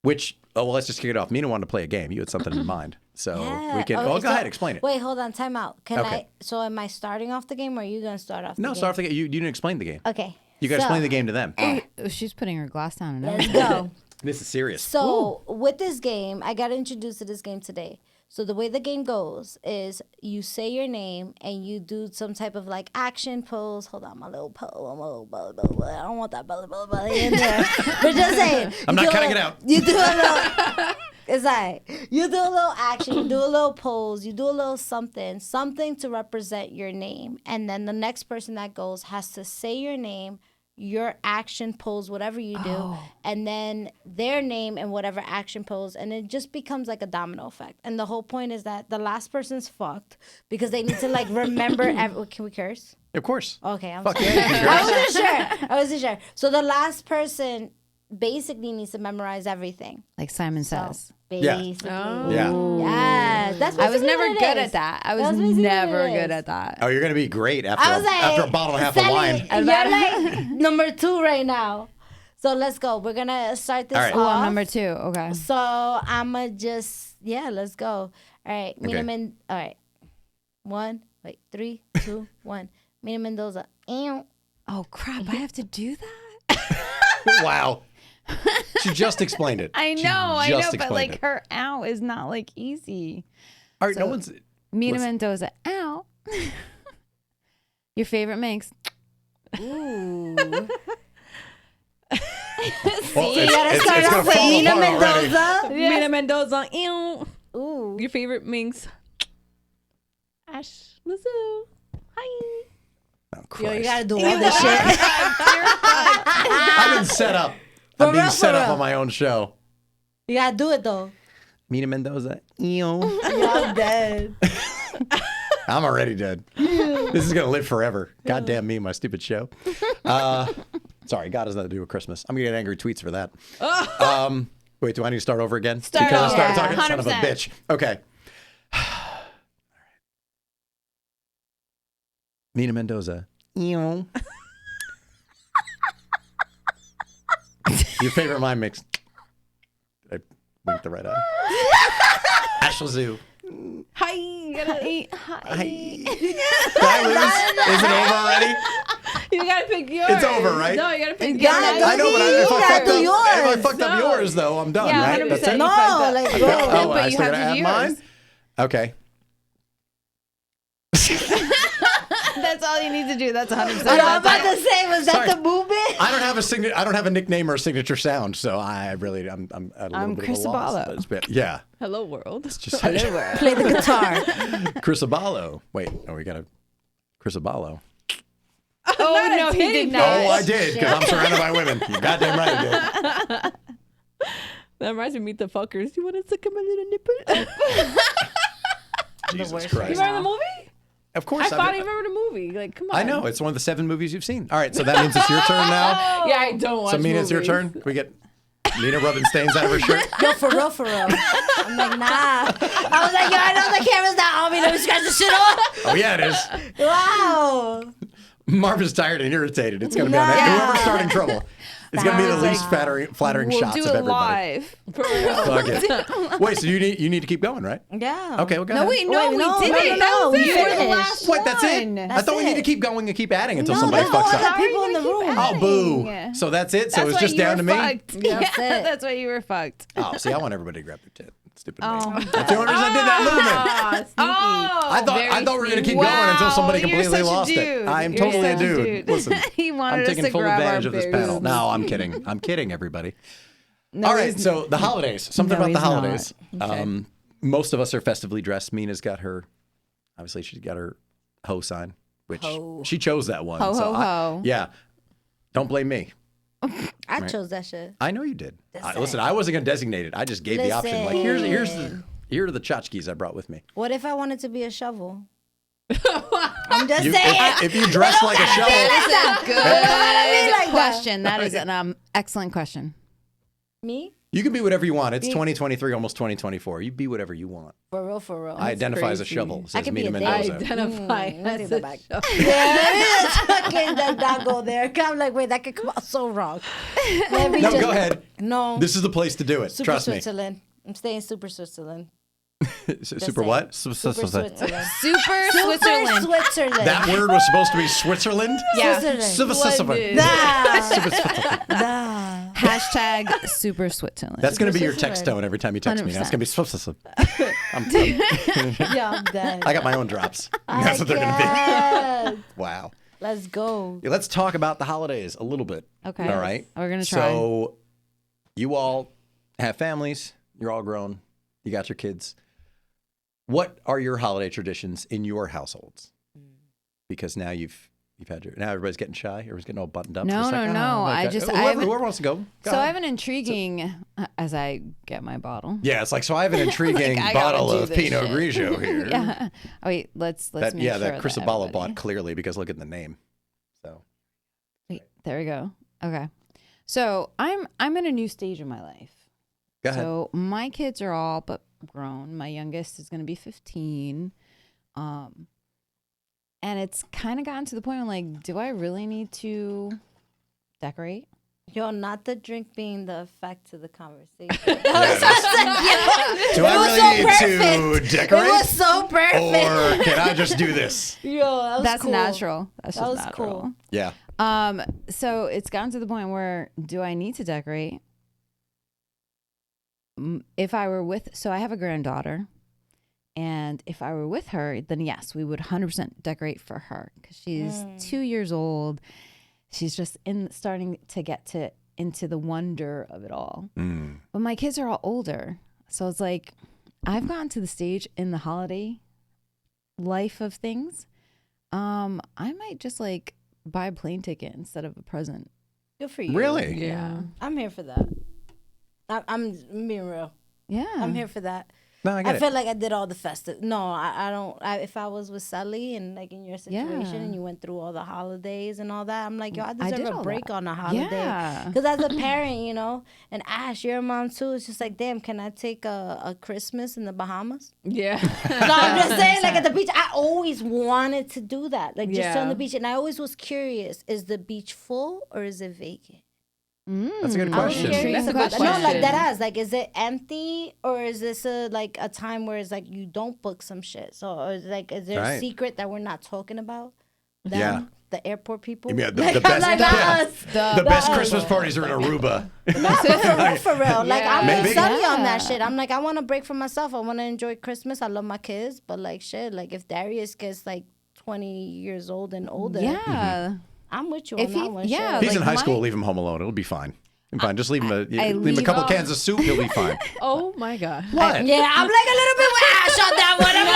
Which, let's just kick it off. Mina wanted to play a game. You had something in mind. So we can, go ahead, explain it. Wait, hold on, time out. Okay. So am I starting off the game or are you going to start off the game? No, start off the game. You didn't explain the game. Okay. You got to explain the game to them. Oh, she's putting her glass down. And Let's everything. go. This is serious. So with this game, I got introduced to this game today. So the way the game goes is you say your name and you do some type of like action pose. Hold on, my little pose. I don't want that belly in there. But just saying. I'm not cutting it out. You do a little. It's like you do a little action, you do a little pose, you do a little something to represent your name, and then the next person that goes has to say your name, your action pose, whatever you do, and then their name and whatever action pose, and it just becomes like a domino effect. And the whole point is that the last person's fucked because they need to like remember. Can we curse? Of course. Okay, I'm Fuck sorry. yeah, you can curse. I wasn't sure. So the last person basically needs to memorize everything. Like Simon says. Basically. Yeah. Yes. That's I was basically never what it good is. at that. I That's was basically never what it good is. at that. Oh, you're going to be great after, I was like, after a bottle and a half of Sally, wine. you're like number 2 right now. So let's go. We're going to start this All right. off. Oh, I'm number 2. Okay. So I'm going to let's go. All right. Okay. All right. 3, 2, 1. Mina Mendoza. Ew. Oh, crap. I have to do that? Wow. She just explained it. I She know, just but explained like it. her ow is not like easy. All right, So- no one's. Mina Listen. Mendoza, ow. Your favorite Minx. Ooh. Well, You got to start gonna off with fall Mina apart already. Mendoza. Mina Mendoza. Ew. Ooh. Your favorite Minx. Ash Lazu. Hi. Oh, Yo, you Christ. got to do all this shit. I've been set up. For I'm being real, set for up real. on my own show. You got to do it, though. Mina Mendoza. Ew. I'm dead. I'm already dead. This is going to live forever. Goddamn me, my stupid show. Sorry, God has nothing to do with Christmas. I'm going to get angry tweets for that. Wait, do I need to start over again? Start because I over. started talking? Son of a 100%. bitch. Okay. Mina Mendoza. Ew. Your favorite mind mix. Did I wink the right eye? Ash Lazu. Hi. You gotta eat. Hi. Did I lose? Is it over already? You gotta pick yours. It's over, right? No, you gotta pick gotta yours. do I know, but You if gotta I fucked do up, yours. if I fucked up No. yours, though, I'm done, Yeah, right? 100%. That's it? No, like, Oh, go. but I you still have gotta to add do mine? yours. Okay. That's all you need to do. That's 100%. I was about to say, was that Sorry. the movement? I don't have a nickname or a signature sound, so I'm at a little I'm bit Chris of a loss. Aballo. But it's been- yeah. Hello, world. Just Play the guitar. Chris Aballo. Wait, we got a Chris Aballo. Oh, no, he did not. Oh, I did, because I'm surrounded by women. You're goddamn right I did. That reminds me of Meet the Fuckers. You want to suck on my little nipple? Jesus worst Christ. You remember the movie? Of course. I finally remember the movie. Like, come on. I know. It's one of the 7 movies you've seen. All right, so that means it's your turn now. Yeah, I don't watch So, Mina, it's your movies. turn. We get Mina rubbing stains out of her shirt. Yo, for real, for real. I'm like, nah. I was like, yo, I know the camera's not on me. Let me scratch the shit off. Oh, yeah, it is. Wow. Marvin's tired and irritated. It's going to be on that. Yeah. Whoever's starting trouble. It's going to be the least flattering We'll shots do of it everybody. live. For real. Fuck it. Wait, so you need to keep going, right? Yeah. Okay, well, go No, ahead. wait, no, Wait, we no, didn't. no, we You were the finished. last What, that's it? one. I thought we it. need to keep going and keep adding until No, somebody no, fucks I up. have people in the room. Oh, boo. So that's it? So That's it's why just you down were to me? fucked. That's Yeah, it. that's why you were fucked. Oh, see, I want everybody to grab their tit. Stupid me. Oh. That's the only reason I did that movement. Ah, sneaky. I thought we were going to keep Wow, going until somebody you're completely such a lost it. dude. I am You're totally a such a dude. dude. Listen, He wanted I'm us taking to full grab advantage our of this boobs. panel. No, I'm kidding. I'm kidding, everybody. No, All right, he's- so the holidays. Something No, about the he's not. holidays. Okay. Most of us are festively dressed. Mina's got her, obviously she's got her ho sign, which Ho. she chose that one. Ho, so ho, ho. Yeah. Don't blame me. I chose that shit. I know you did. Listen, I wasn't going to designate it. I just gave the option. Like, here are the tchotchkes I brought with me. What if I wanted to be a shovel? I'm just saying. If you dress like a shovel. That is a good like question. That is an excellent question. Me? You can be whatever you want. It's 2023, almost 2024. You be whatever you want. For real, for real. I identify as a shovel, I says could be Mina a Mendoza. Identify as a shovel. Yeah, fucking does not go there. I'm like, wait, that could come out so wrong. No, go ahead. No. This is the place to do it. Super Trust me. Switzerland. I'm staying Super Switzerland. Super what? Super Switzerland. Super Switzerland. Switzerland. That word was supposed to be Switzerland? Yeah. Switzerland. Hashtag Super Switzerland. That's going to be your text tone every time you text me. Now. It's going to be Switzerland. Yeah, I'm done. I got my own drops. That's what they're going to be. Wow. Let's go. Yeah, let's talk about the holidays a little bit. Okay. All right. We're going to try. So you all have families. You're all grown. You got your kids. What are your holiday traditions in your households? Because now you've had now everybody's getting shy. Everybody's getting all buttoned up. No. Whoever wants to go. I have an intriguing, as I get my bottle. Yeah, it's like, so I have an intriguing bottle of Pinot Grigio here. Yeah. Oh, wait, let's make sure that Chris Aballo everybody... bought clearly because look at the name. So. Wait, there we go. Okay. So I'm in a new stage of my life. Go ahead. So my kids are all but grown. My youngest is going to be 15. And it's kind of gotten to the point where, like, do I really need to decorate? Yo, not the drink being the effect to the conversation. Do I really need to decorate? It was so perfect. Or can I just do this? Yo, that's cool. natural. That's just was natural. cool. Yeah. So it's gotten to the point where, do I need to decorate? If I were so I have a granddaughter, and if I were with her, then yes, we would 100% decorate for her because she's 2 years old. She's just starting to get into the wonder of it all. But my kids are all older, so it's like I've gotten to the stage in the holiday life of things. I might just like buy a plane ticket instead of a present. Good for you. Really? Yeah. I'm here for that. I'm being real. Yeah. I'm here for that. No, I feel like I did all the festive. No, I don't. If I was with Sally and like in your situation and you went through all the holidays and all that, I'm like, yo, I deserve a break on a holiday. Yeah. Because as a parent, you know, and Ash, you're a mom too. It's just like, damn, can I take a Christmas in the Bahamas? Yeah. No, I'm just saying, like at the beach, I always wanted to do that. Like just on the beach. And I always was curious, is the beach full or is it vacant? That's a good question. That's a good question. No, like that is like, is it empty or is this a time where it's like you don't book some shit? So or is there a secret that we're not talking about? Them, the airport people. Yeah, the best. The best Christmas parties are in Aruba. No, for real. Like I'm with Sunny on that shit. I'm like, I want to break for myself. I want to enjoy Christmas. I love my kids, but like shit, like if Darius gets like 20 years old and older, I'm with you on that one. Yeah, if he's in high school, leave him home alone. It'll be fine. Fine. Just leave him a couple cans of soup. He'll be fine. Oh my god. What? Yeah, I'm like a little bit with Ash on that one. I'm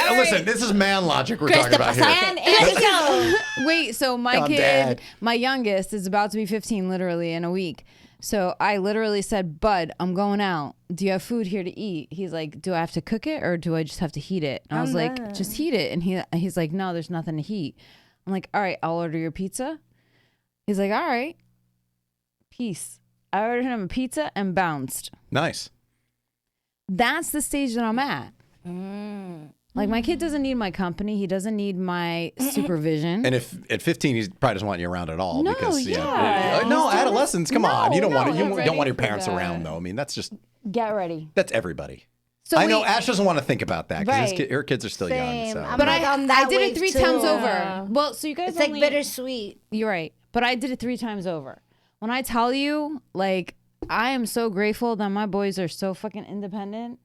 like, listen, this is man logic we're talking about here. Wait, so my kid, my youngest, is about to be 15 literally in a week. So I literally said, Bud, I'm going out. Do you have food here to eat? He's like, do I have to cook it or do I just have to heat it? And I was like, just heat it. And he's like, no, there's nothing to heat. I'm like, all right, I'll order your pizza. He's like, all right, peace. I ordered him a pizza and bounced. Nice. That's the stage that I'm at. Like, my kid doesn't need my company. He doesn't need my supervision. And if at 15, he probably doesn't want you around at all. No, because, yeah. No, adolescents, come on. You don't want your ready parents for that. around, though. I mean, that's just... Get ready. That's everybody. So I know Ash doesn't want to think about that because her kids are still young. So. I'm but like, I did it 3 times over. Well, so you guys it's like bittersweet. You're right. But I did it 3 times over. When I tell you, like, I am so grateful that my boys are so fucking independent.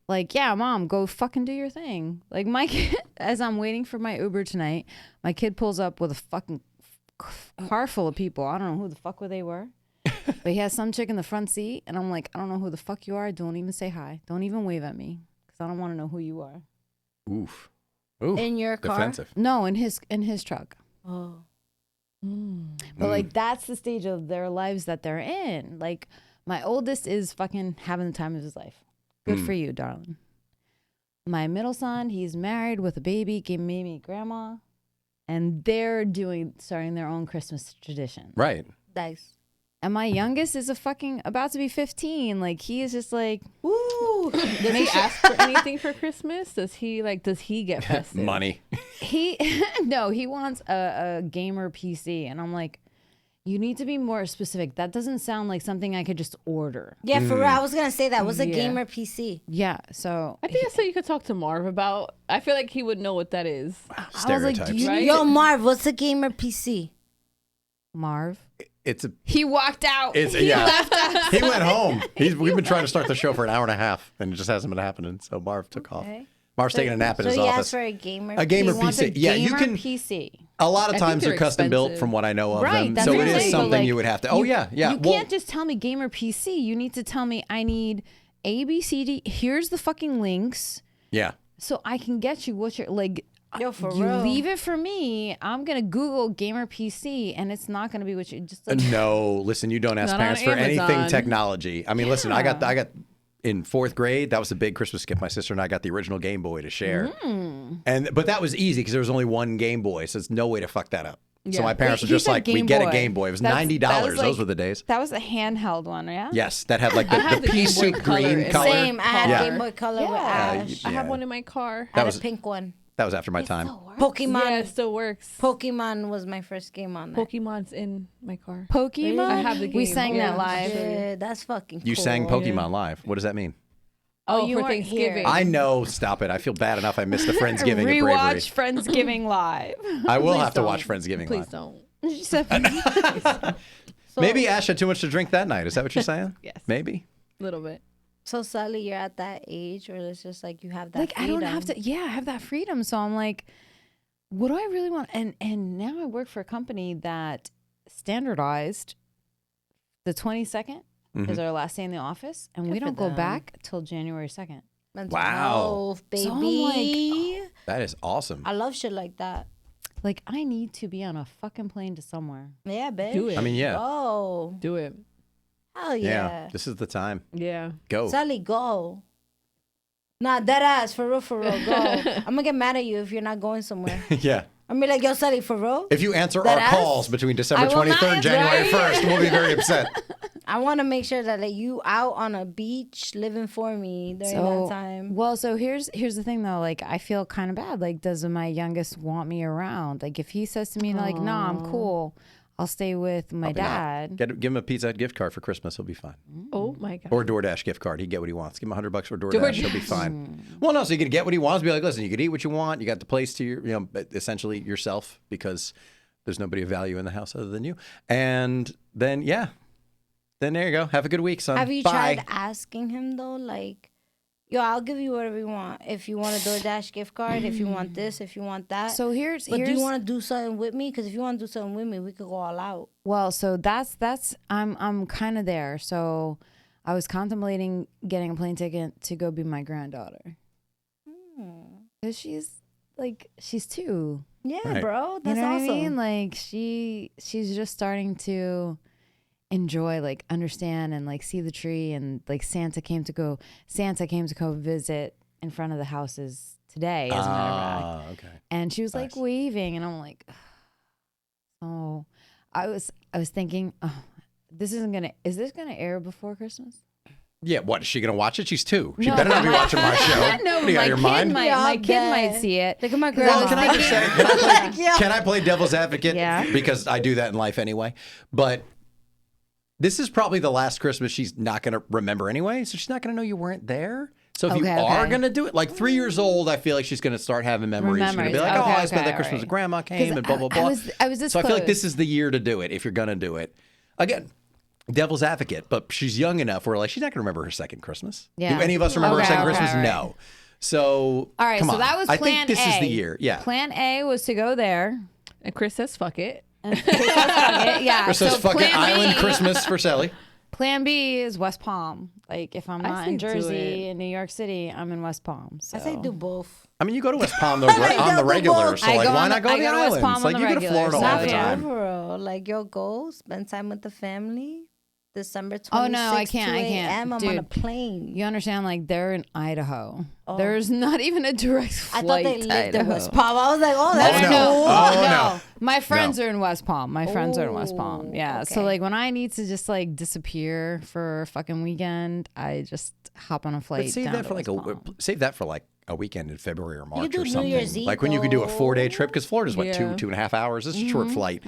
Like, yeah, mom, go fucking do your thing. Like, my kid, as I'm waiting for my Uber tonight, my kid pulls up with a fucking car full of people. I don't know who the fuck they were. But he has some chick in the front seat. And I'm like, I don't know who the fuck you are. Don't even say hi. Don't even wave at me. because I don't want to know who you are. Oof. In your car? Defensive. No, in his truck. Oh. But like that's the stage of their lives that they're in. Like my oldest is fucking having the time of his life. Good for you, darling. My middle son, he's married with a baby, gave me grandma, and they're starting their own Christmas tradition. Right. Nice. And my youngest is about to be 15. Like he is just like, woo. Does he ask for anything for Christmas? Does he get festive? Money. He wants a gamer PC, and I'm like, you need to be more specific. That doesn't sound like something I could just order. Yeah, for real. I was gonna say that was a gamer PC. Yeah, so I think that's something you could talk to Marv about. I feel like he would know what that is. Stereotypes. Right? Yo, Marv, what's a gamer PC? Marv. He walked out. He left us. He went home. We've been trying to start the show for an hour and a half, and it just hasn't been happening. So Marv took off. Marv's taking a nap in his So he office. asked for a gamer. A gamer He wants PC. a Yeah, you gamer can. PC. A lot of I times think they're they're custom built, expensive. from what I know of Right, them. that's So what it I'm is saying, but, something like, you would have to. Oh yeah. You can't just tell me gamer PC. You need to tell me I need A, B, C, D. Here's the fucking links. Yeah. So I can get you what you're like. Yo, for you real. leave it for me. I'm gonna Google gamer PC, and it's not gonna be what you just. Like, No, listen, you don't ask Not parents on for anything Amazon. technology. I mean, listen, I got in 4th grade. That was a big Christmas gift. My sister and I got the original Game Boy to share, but that was easy because there was only one Game Boy, so there's no way to fuck that up. So my parents were He just said like, "We Game get a Boy. Game Boy." It was That's- $90. that was Those like- were the days. that was a handheld one, yeah. Yes, that had like I have the the pea Game Boy soup Color. green It's color. Same. I had Yeah. Game Boy Color with Yeah. Ash. I have one in my car. I had was- a pink one. That was after my time. Pokemon. Yeah, it still works. Pokemon was my first game on that. Pokemon's in my car. Pokemon. I have the We game. sang Yeah. that live. Yeah, that's fucking You cool. sang Pokemon live. What does that mean? Oh, Oh, you for weren't Thanksgiving. here. I know. Stop it. I feel bad enough. I missed the Friendsgiving at Bravery. Rewatch Friendsgiving live. I will Please have to watch don't. Friendsgiving Please live. don't. She said, Maybe Ash had too much to drink that night. Is that what you're saying? Yes. Maybe. A little bit. So Sally, you're at that age where it's just like you have that like I freedom. don't have to. Yeah, I have that freedom. So I'm like, what do I really want? And now I work for a company that standardized the 22nd is our last day in the office, and we Good for don't go them. back till January 2nd. Mental Wow. health, baby. So I'm like, That is awesome. I love shit like that. Like I need to be on a fucking plane to somewhere. Yeah, bitch. Do it. I mean, yeah. Oh, Do it. hell yeah. This is the time. Yeah. Go. Sally, go. Nah, dead ass, for real, go. I'm gonna get mad at you if you're not going somewhere. Yeah. I'm gonna be like, yo, Sally, for real? If you answer That our ass? calls between December I will not 23rd and answer. January 1st, we'll be very upset. I want to make sure that like, you out on a beach living for me during that time. Well, so here's the thing though. Like I feel kind of bad. Like, does my youngest want me around? Like, if he says to me like, "Nah, I'm cool. I'll stay with my dad." Give him a Pizza Hut gift card for Christmas. He'll be fine. Oh my God. Or a DoorDash gift card. He'd get what he wants. Give him $100 for DoorDash. He'll be fine. Well, no, so you could get what he wants. Be like, listen, you could eat what you want. You got the place to your, essentially yourself because there's nobody of value in the house other than you. And then, yeah. Then there you go. Have a good week, son. Have you Bye. tried asking him though, like, yo, I'll give you whatever you want. If you want a DoorDash gift card, if you want this, if you want that. So here's But do you want to do something with me? Because if you want to do something with me, we could go all out. Well, so that's I'm kind of there. So I was contemplating getting a plane ticket to go be my granddaughter. Cause she's 2. Yeah, Right. bro, that's you know awesome. what I mean? Like she's just starting to enjoy, like understand and like see the tree, and like Santa came to go visit in front of the houses today, as a matter of fact. Okay. And she was like Nice. waving, and I'm like, oh, I was thinking, oh, is this gonna air before Christmas? Yeah, what? Is she going to watch it? She's 2. She No, better not be watching my show. No, What, do you got my your kid mind? my kid might see it. Look at my Well, grandma. Can I just say, can I play devil's advocate? Yeah. Because I do that in life anyway. But this is probably the last Christmas she's not going to remember anyway. So she's not going to know you weren't there. So if you are going to do it, like 3 years old, I feel like she's going to start having memories. She's going to be like, Okay, I spent that okay, Christmas all when right. grandma came and blah, blah, blah. I was this So I feel like close. this is the year to do it if you're going to do it. Again, devil's advocate, but she's young enough where like she's not going to remember her second Christmas. Yeah. Do any of us remember her Okay, second okay, Christmas? all right. No. So All right, come so on. that was I plan think this A. is the year. Yeah. Plan A was to go there. And Chris says, fuck it. Yeah. Chris says so fucking plan Island B- Christmas for Sally. Plan B is West Palm. Like if I'm I not say in do Jersey, it. in New York City, I'm in West Palm. So I say do both. I mean, you go to West Palm on the regular, so I like, go why on not go the- to the I go to West islands? Palm on Like, the you go to regular, Florida so all Not the for time. overall. Like your goal, spend time with the family. December 26th, Oh, no, I can't. 2 I can't. a.m. I'm on a Dude, plane. You understand? Like they're in Idaho. Oh. There's not even a direct I flight thought they to lived in Idaho. West Palm. I was like, oh, that's no. cool. Oh, no. no. My friends are in West Palm. My friends are in West Palm. Ooh, Yeah. So okay. like when I need to just like disappear for a fucking weekend, I just hop on a flight. But save down that to for like West Palm. save that for like a weekend in February or March do or New something. Year's Eve, Like when you can do a though. 4-day trip, because Florida's what, Yeah. 2.5 hours. It's a short flight.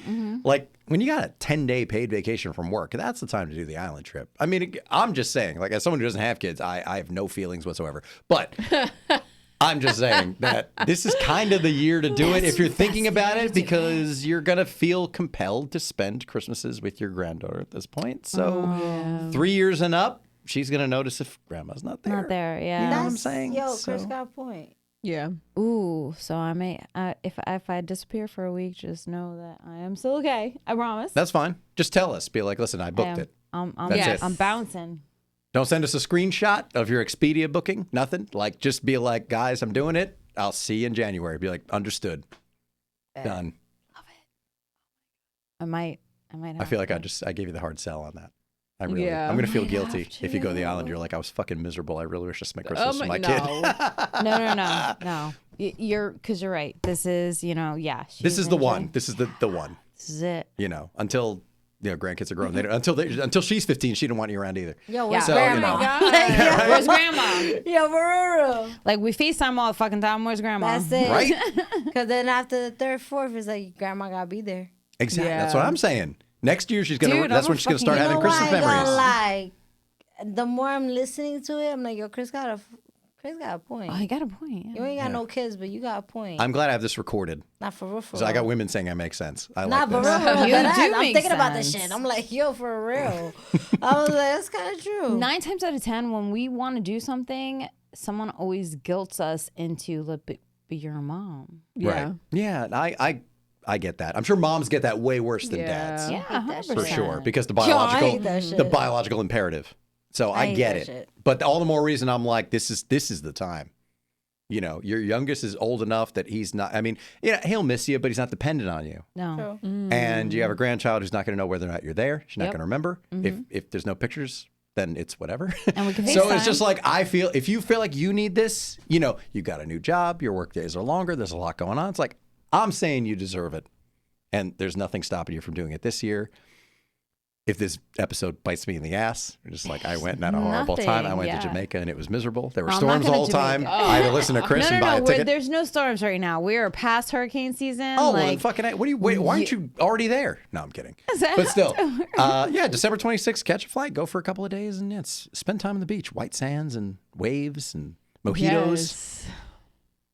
Like when you got a 10-day paid vacation from work, that's the time to do the island trip. I mean, I'm just saying, like as someone who doesn't have kids, I have no feelings whatsoever. But I'm just saying that this is kind of the year to do it if you're thinking about it, because you're going to feel compelled to spend Christmases with your granddaughter at this point. So 3 years and up, she's going to notice if grandma's not there. Not there. Yeah. You know what I'm saying? Yo, Chris So- got a point. Yeah. Ooh, so I may if I disappear for a week, just know that I am still okay. I promise. That's fine. Just tell us. Be like, listen, I booked it. I'm That's it. I'm bouncing. Don't send us a screenshot of your Expedia booking. Nothing. Like, just be like, guys, I'm doing it. I'll see you in January. Be like, understood. Done. I might have I feel like to. I gave you the hard sell on that. I'm Yeah. going to feel Might guilty have if you go to the to. island. You're like, I was fucking miserable. I really wish to spend Christmas with my no. kid. No. You're because you're right. This is This she's is the in one. Jan- This is the one. This is it. Until grandkids are grown. They don't, until she's 15, she didn't want you around either. Yo, Yeah. where's So, grandma? Where's grandma? Yo, Baruro. Like we FaceTime all the fucking time. Where's grandma? That's it. Right? Because then after the third, fourth, it's like grandma gotta be there. Exactly. Yeah. That's what I'm saying. Next year, she's gonna. Dude, That's I'm when she's gonna fucking- start You having know Christmas why I memories. gotta lie? The more I'm listening to it, I'm like, yo, Chris got a point. Oh, you got a point. You Yeah. ain't got no kids, but you got a point. I'm glad I have this recorded. Not for real, for So I real. got women saying I make sense. I Not like for this. real, for real. You Deadass. do I'm make thinking about this sense. shit. I'm like, yo, for real. I was like, that's kind of true. 9 times out of 10, when we want to do something, someone always guilts us into but you're a mom. Yeah. Right. Yeah. and I get that. I'm sure moms get that way worse than Yeah. dads. Yeah, hate that 100%. For sure. Because the Yo, I hate biological that shit. the biological imperative. So I hate get that it. shit. But all the more reason I'm like, this is the time. Your youngest is old enough that he's not, I mean, he'll miss you, but he's not dependent on you. No. True. And you have a grandchild who's not going to know whether or not you're there. She's not Yep. going to remember. If there's no pictures, then it's whatever. And we can So it's FaceTime. just like, if you feel like you need this, you got a new job, your work days are longer, there's a lot going on. It's like, I'm saying you deserve it. And there's nothing stopping you from doing it this year. If this episode bites me in the ass, just like I went and had a horrible time. I Nothing, went to yeah. Jamaica and it was miserable. There were I'm not storms gonna all the time. Jamaica. I had to listen to Chris and buy a ticket. There's no storms right now. We are past hurricane season. Oh, well, then like, fucking, why aren't you already there? No, I'm kidding. But still, December 26th, catch a flight, go for a couple of days, and spend time on the beach. White sands and waves and mojitos. Yes.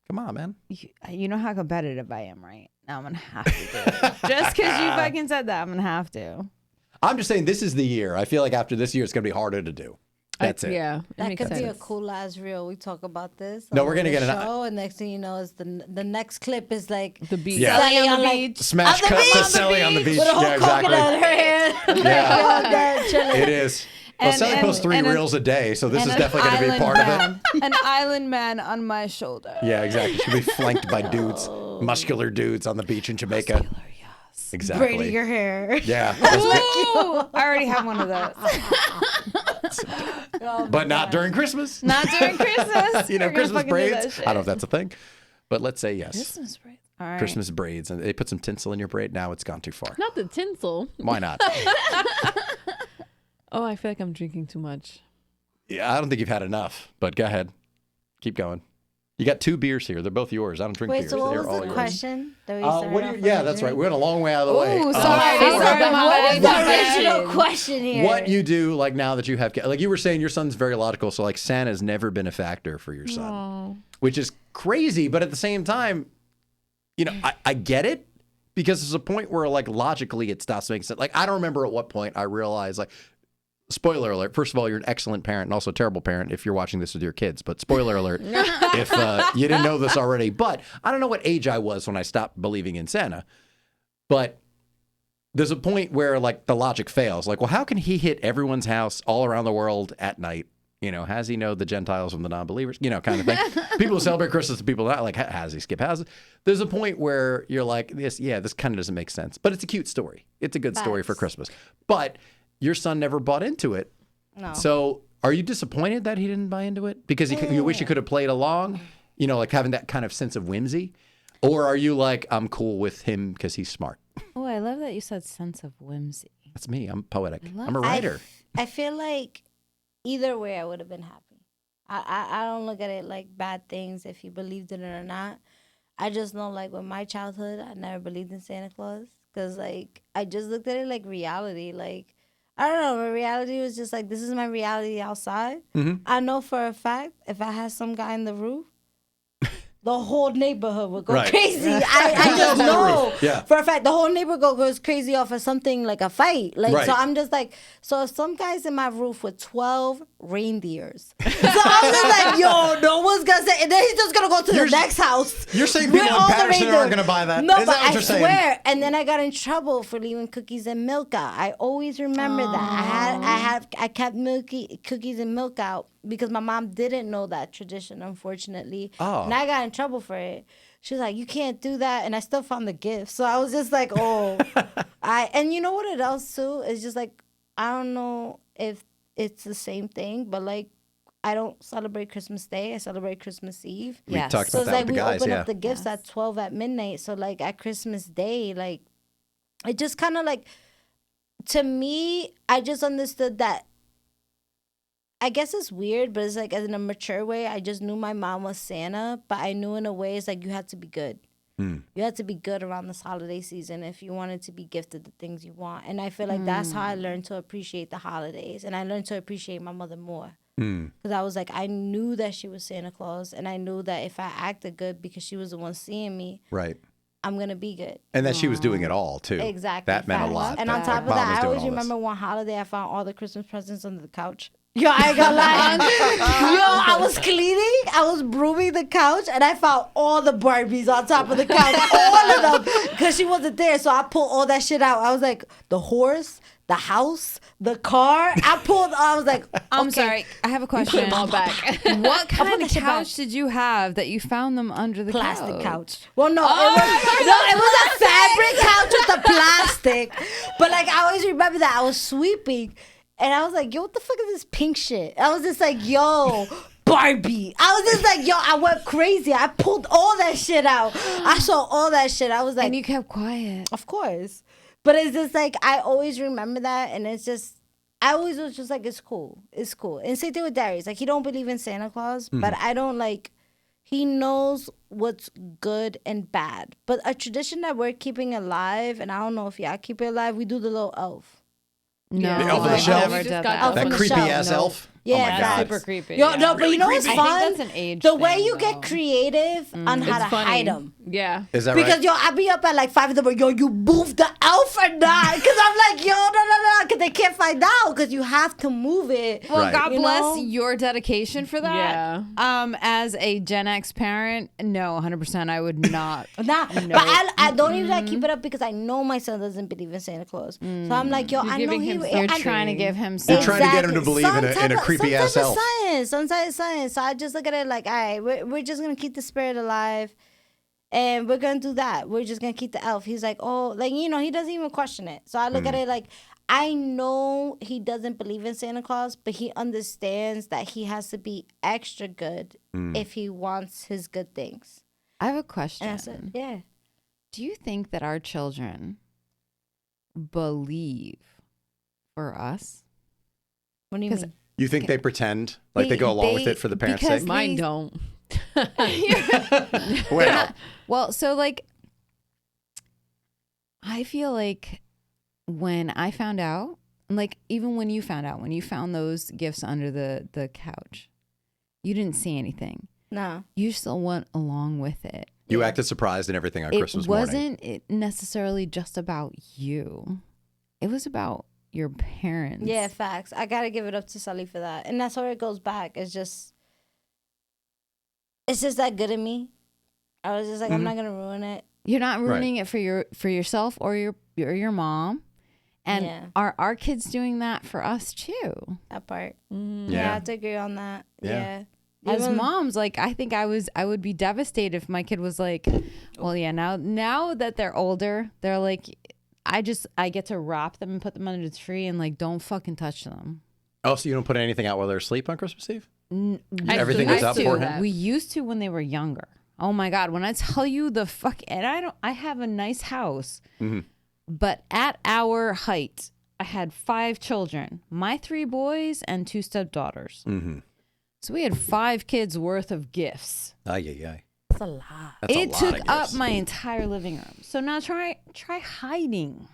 Come on, man. you know how competitive I am, right? Now I'm going to have to do it. Just because you fucking said that, I'm going to have to. I'm just saying this is the year. I feel like after this year, it's going to be harder to do. That's it. Yeah. That makes could be a sense. cool ass reel. We talk about this. No, on we're gonna the get an- show, and next thing you know, is the next clip is like The beach. Yeah. Sally on the like, beach. Smash On the cut to beach. Sally on the beach. with a whole Yeah, coconut exactly. in her hand. Yeah. Yo, that chilling. It is. Well, And- Sally and- posts 3 and a- reels a day, so this And is an definitely going to be island part of it. man. An island man on my shoulder. Yeah, exactly. She'll be flanked by dudes, muscular dudes on the beach in Jamaica. Exactly. Braiding your hair. Yeah. Ooh, I already have one of those. But not during Christmas. Not during Christmas. We're gonna Christmas fucking do braids. that shit. I don't know if that's a thing, but let's say yes. Christmas braids. All right. Christmas braids. And they put some tinsel in your braid. Now it's gone too far. Not the tinsel. Why not? Oh, I feel like I'm drinking too much. Yeah, I don't think you've had enough, but go ahead. Keep going. You got 2 beers here. They're both yours. I don't drink Wait, beers. so what They're was all the yours. question? That we What started do off you, with yeah, the that's drink? right. We went a long way out of the way. Ooh, sorry. What was the Sorry. original question here? What you do, like now that you have, like you were saying, your son's very logical. So like Santa's never been a factor for your son, which is crazy. But at the same time, I get it because there's a point where like logically it stops making sense. Like I don't remember at what point I realized like, spoiler alert. First of all, you're an excellent parent and also a terrible parent if you're watching this with your kids. But spoiler alert, if you didn't know this already. But I don't know what age I was when I stopped believing in Santa. But there's a point where like the logic fails. Like, well, how can he hit everyone's house all around the world at night? You know, has he know the Gentiles from the non-believers? You know, kind of thing. People who celebrate Christmas, people not like, has he skip houses? There's a point where you're like, this kind of doesn't make sense. But it's a cute story. It's a good story for Christmas. But your son never bought into it. No. So are you disappointed that he didn't buy into it? Because you wish he could have played along? You know, like having that kind of sense of whimsy? Or are you like, I'm cool with him because he's smart? Oh, I love that you said sense of whimsy. That's me. I'm poetic. I'm a writer. I feel like either way I would have been happy. I don't look at it like bad things if you believed in it or not. I just know, like, with my childhood, I never believed in Santa Claus. Because, like, I just looked at it like reality. Like, I don't know. My reality was just like, this is my reality outside. Mm-hmm. I know for a fact, if I had some guy in the roof, the whole neighborhood would go crazy. I just know for a fact the whole neighborhood goes crazy off of something like a fight. Like so, I'm just like, so if some guy's in my roof with 12 reindeers, so I'm just like, yo, no one's gonna say, and then he's just gonna go to the next house. You're saying people in Patterson aren't gonna buy that? No, Is but that what I you're swear. saying? And then I got in trouble for leaving cookies and milk out. I always remember that. I kept cookies and milk out because my mom didn't know that tradition, unfortunately. Oh. And I got in trouble for it. She was like, you can't do that. And I still found the gift. So I was just like, oh. And you know what it else, too? It's just like, I don't know if it's the same thing, but like, I don't celebrate Christmas Day. I celebrate Christmas Eve. We talked about that with the guys, so it's like we open up the gifts at 12 at midnight. So like at Christmas Day, like, it just kind of like, to me, I just understood that. I guess it's weird, but it's like in a mature way, I just knew my mom was Santa, but I knew in a way it's like you had to be good. You had to be good around this holiday season if you wanted to be gifted the things you want. And I feel like that's how I learned to appreciate the holidays. And I learned to appreciate my mother more. Because I was like, I knew that she was Santa Claus. And I knew that if I acted good because she was the one seeing me, I'm going to be good. And that she was doing it all, too. Exactly. That meant a lot. And on top of that, I always remember one holiday I found all the Christmas presents under the couch. Yo, I ain't gonna lie. Yo, I was cleaning, I was brooming the couch, and I found all the Barbies on top of the couch. All of them. Because she wasn't there, so I pulled all that shit out. I was like, the horse, the house, the car. I was like, I'm sorry. I have a question. Put them all back. What kind of couch did you have that you found them under the plastic couch? Well, no, it was a fabric couch with the plastic. But like, I always remember that I was sweeping. And I was like, yo, what the fuck is this pink shit? I was just like, yo, Barbie. I was just like, yo, I went crazy. I pulled all that shit out. I saw all that shit. I was like. And you kept quiet. Of course. But it's just like, I always remember that. And it's just, I always was just like, it's cool. It's cool. And same thing with Darius. Like, he don't believe in Santa Claus. But I don't like, he knows what's good and bad. But a tradition that we're keeping alive, and I don't know if y'all keep it alive, we do the little elf. No, the elf on the shelf. That creepy ass elf. Yeah, oh my God. Super creepy. Yo, no, but you know what's fun? I think that's an age the thing, way you though. get creative on how to hide them. Yeah. Is that because, right? yo, I be up at like 5 in the morning. Yo, you move the elf or not? Because I'm like, yo, no. Because they can't find out because you have to move it. Well, God bless your dedication for that. Yeah. As a Gen X parent, no, 100% I would not. Nah, no. But I don't even keep it up because I know my son doesn't believe in Santa Claus. So I'm like, yo, I know You're trying to give him some. You're trying to get him to believe in a creepy ass elf. Sometimes science. So I just look at it like, all right, we're just gonna keep the spirit alive, and we're gonna do that. We're just gonna keep the elf. He's like, oh, like, you know, he doesn't even question it. So I look at it like, I know he doesn't believe in Santa Claus, but he understands that he has to be extra good if he wants his good things. I have a question. And I said, yeah. Do you think that our children believe for us? What do you mean? You think they pretend like they go along with it for the parents' sake? Mine don't. Well, so like, I feel like when I found out, like even when you found those gifts under the couch, you didn't see anything. No. You still went along with it. You acted surprised and everything on Christmas morning. It wasn't necessarily just about you. It was about your parents. Yeah, facts. I gotta give it up to Sully for that. And that's where it goes back. It's just that good in me. I was just like, I'm not gonna ruin it. You're not ruining it for yourself or your mom. And are our kids doing that for us too? That part. Yeah. I have to agree on that. Yeah. As moms, like I think I would be devastated if my kid was like, well, yeah, now that they're older, they're like, I get to wrap them and put them under the tree and like don't fucking touch them. Oh, so you don't put anything out while they're asleep on Christmas Eve? Everything is up for him? We used to when they were younger. Oh my God, when I tell you and I have a nice house. But at our height, I had 5 children, my 3 boys and 2 stepdaughters. So we had 5 kids worth of gifts. That's a lot. It took up my entire living room. So now try hiding.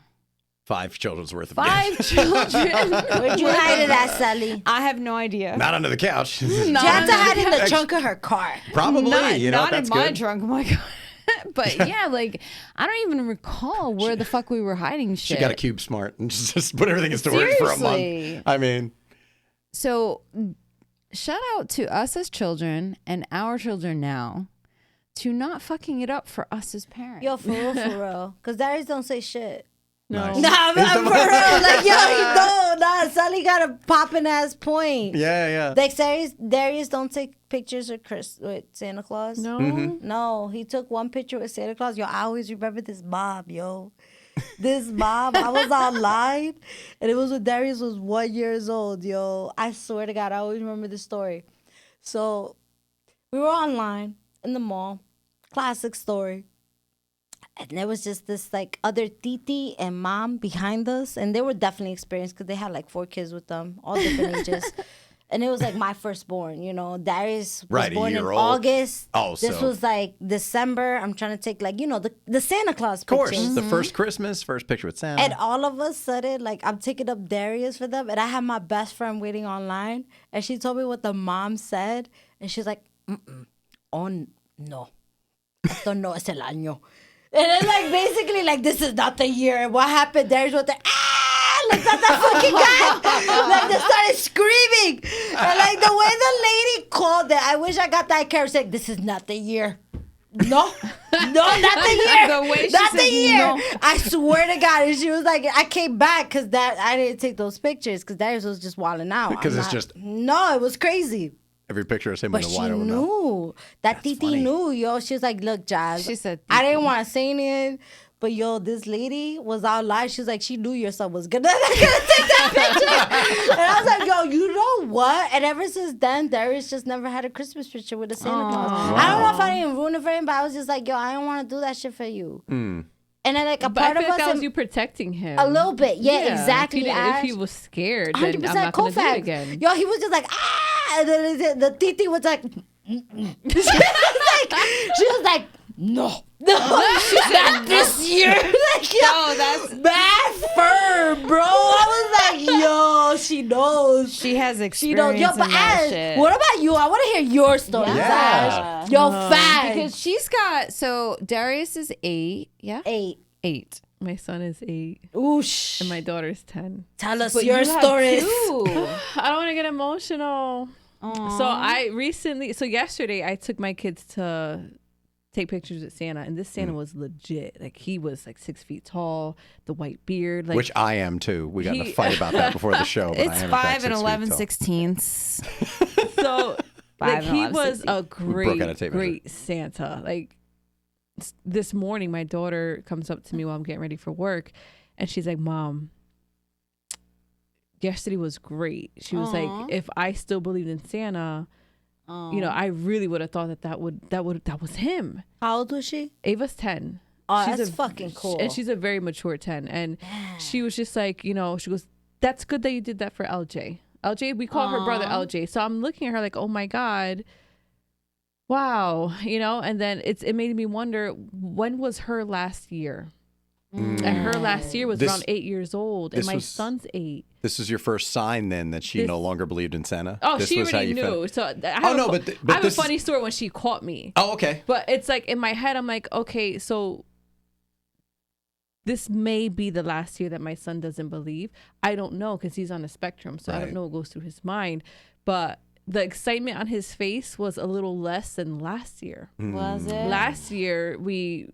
5 children's worth of 5 children. Where'd you hide it at, Sally? I have no idea. Not under the couch. You have to hide in the trunk of her car. Probably. Not that's in my good. trunk. Oh my God. But yeah, like I don't even recall where the fuck we were hiding shit. She got a cube smart and just put everything in storage for a month. I mean. So shout out to us as children and our children now to not fucking it up for us as parents. Yo, for real. Because Darius don't say shit. No. Nah, for real. Like, yo, he don't. Nah, Sally got a popping ass point. Yeah. Like, Darius don't take pictures with Santa Claus. No. No, he took one picture with Santa Claus. Yo, I always remember this mob, yo. This mob, I was online, and it was when Darius was 1 year old, yo. I swear to God, I always remember this story. So, we were online in the mall. Classic story. And there was just this like other titi and mom behind us, and they were definitely experienced because they had like 4 kids with them, all different ages. And it was like my firstborn, you know. Darius was born in August. Oh, this was like December. I'm trying to take like, you know, the Santa Claus pictures. Of pictures. The first Christmas, first picture with Santa. And all of a sudden, like I'm taking up Darius for them, and I have my best friend waiting online, and she told me what the mom said, and she's like, oh no, esto no es el año. And then, like, basically, like, this is not the year. What happened? There's what the like, that's that fucking guy. Like, they started screaming. And, like, the way the lady called it, I wish I got that character saying, this is not the year. No, not the year. The way she not the said year. no. I swear to God. And she was like, I came back because I didn't take those pictures because Darius was just wilding out. Because it's just. No, it was crazy. Every picture is him But with a she wide open mouth. knew. That That's titi funny. knew, yo. She was like, look, Jazz. She said, I didn't want to say anything, but yo, this lady was out live. She was like, she knew your son was gonna take that picture. And I was like, yo, you know what? And ever since then, Darius just never had a Christmas picture with a Santa Claus. I don't know if I didn't ruin it for him, but I was just like, yo, I don't want to do that shit for you. And then like a But part I of feel us, like that was you protecting him. a little bit, yeah, exactly. If he was scared, then I'm not going to do it again. Yo, he was just like, and then the titi was like, she was like, no, not this year. Like, yo, that's bad firm, bro. I was like, yo, she knows. She has She experience knows. Yo, but in that Ash, shit. what about you? I want to hear your story, Yeah. Ash. Yo, fast. Because she's got, so Darius is 8. Yeah? 8. My son is 8 Oosh. and my daughter's 10. Tell us But your you have stories. 2. I don't want to get emotional. So yesterday I took my kids to take pictures with Santa, and this Santa was legit. Like, he was like 6 feet tall, the white beard. Like, Which I am too. We got in a fight about that before the show. But I It's am in 5 fact and 6 feet 11 tall. sixteenths. so like, he 11, was 16. a broke out a tape great Santa. Like, this morning, my daughter comes up to me while I'm getting ready for work, and she's like, "Mom, yesterday was great." She was like, "If I still believed in Santa, you know, I really would have thought that was him." How old was she? Ava's 10. Oh, She's that's fucking cool. And she's a very mature 10. And she was just like, you know, she goes, "That's good that you did that for LJ." LJ, we call her brother LJ. So I'm looking at her like, oh my God, wow, you know. And then it made me wonder, when was her last year? And her last year was around 8 years old, and my son's 8. This is your first sign then that she no longer believed in Santa? Oh, this she was how already you knew. felt? So I have, I have a this funny story when she caught me. Oh, okay. But it's like in my head, I'm like, okay, so this may be the last year that my son doesn't believe. I don't know, because he's on the spectrum, so I don't know what goes through his mind. But the excitement on his face was a little less than last year. Was it? Last year we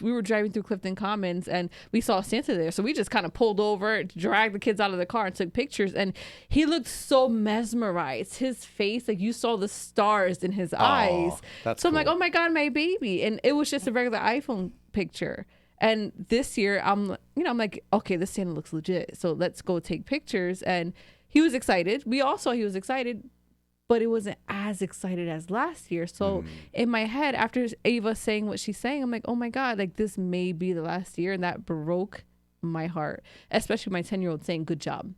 were driving through Clifton Commons and we saw Santa there. So we just kind of pulled over, dragged the kids out of the car and took pictures. And he looked so mesmerized. His face, like you saw the stars in his eyes. That's so I'm cool. like, oh my God, my baby. And it was just a regular iPhone picture. And this year I'm like, okay, this Santa looks legit. So let's go take pictures. And he was excited. We all saw he was excited, but it wasn't as excited as last year. So in my head, after Ava saying what she's saying, I'm like, oh my God, like this may be the last year. And that broke my heart, especially my 10-year-old saying, good job.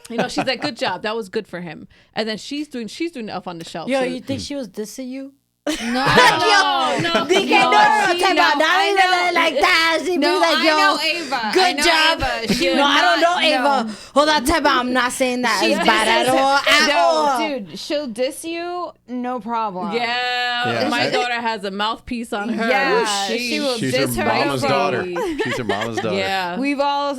She's like, good job. That was good for him. And then she's doing Elf on the Shelf. Yo, So- you think she was dissing you? no, DK, no, time out. Not even like that. She be like, yo, I know Ava. good job. I don't know Ava. Hold on, time out. I'm not saying that She is bad at disses- all. At all. Dude, she'll diss you, no problem. Yeah, my daughter has a mouthpiece on her. Yeah, she will She's her diss her. mama's no daughter. problem. She's her mama's daughter. Yeah. We all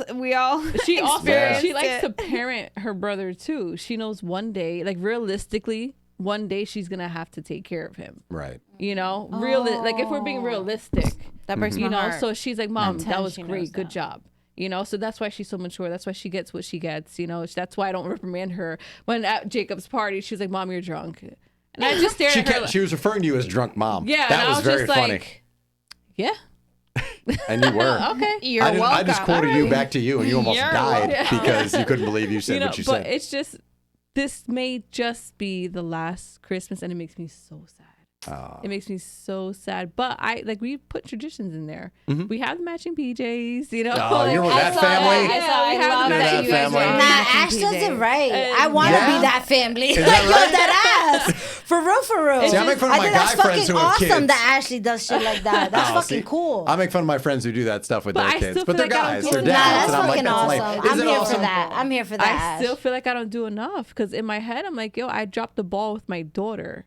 She also experienced she likes it. to parent her brother too. She knows one day, like realistically, one day she's gonna have to take care of him. Right. Like if we're being realistic, That breaks my heart. So she's like, Mom, At 10, that was she knows great, good that. job. So that's why she's so mature. That's why she gets what she gets. That's why I don't reprimand her. When at Jacob's party, she's like, Mom, you're drunk. And I just stared at her. She was referring to you as drunk mom. Yeah, that and was I was very just funny. like, yeah. And you were. Okay. You're I welcome. just quoted you back to you, and you almost You're died welcome. because you couldn't believe you said what you but said. it's just, this may just be the last Christmas, and it makes me so sad. It makes me so sad. But we put traditions in there. We have matching PJs, you're with I that saw family? that. I saw. we I have love the that matching you guys family. were Nah, matching Ash does it PJs. right. And- I want to Yeah. be that family. Is Like, that yo, right? that ass. For real, for real. See, I make fun of my think guy that's friends fucking who have awesome kids. that Ashley does shit like that. That's Oh, fucking see, cool. I make fun of my friends who do that stuff with But their I kids, still but feel they're like I don't guys, do they're it. Nah, dads, that's and I'm like, fucking that's like, awesome. is I'm it here awesome? for that. I'm here for that. I still feel like I don't do enough because in my head, I'm like, yo, I dropped the ball with my daughter.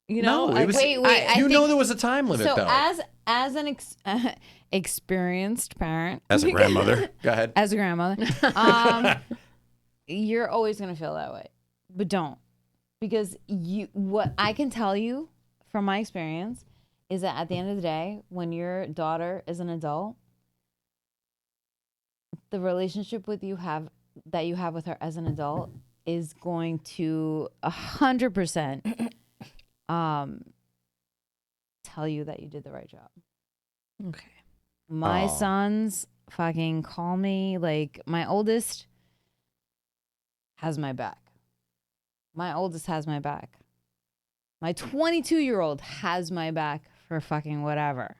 No, it was, wait, I you know think- there was a time limit So though. as an experienced parent, As a grandmother, go ahead. as a grandmother, you're always gonna feel that way, but don't, because what I can tell you from my experience is that at the end of the day, when your daughter is an adult, the relationship that you have with her as an adult is going to 100% tell you that you did the right job. Okay. My Oh. sons fucking call me, like, my oldest has my back. My oldest has my back. My 22-year-old has my back for fucking whatever.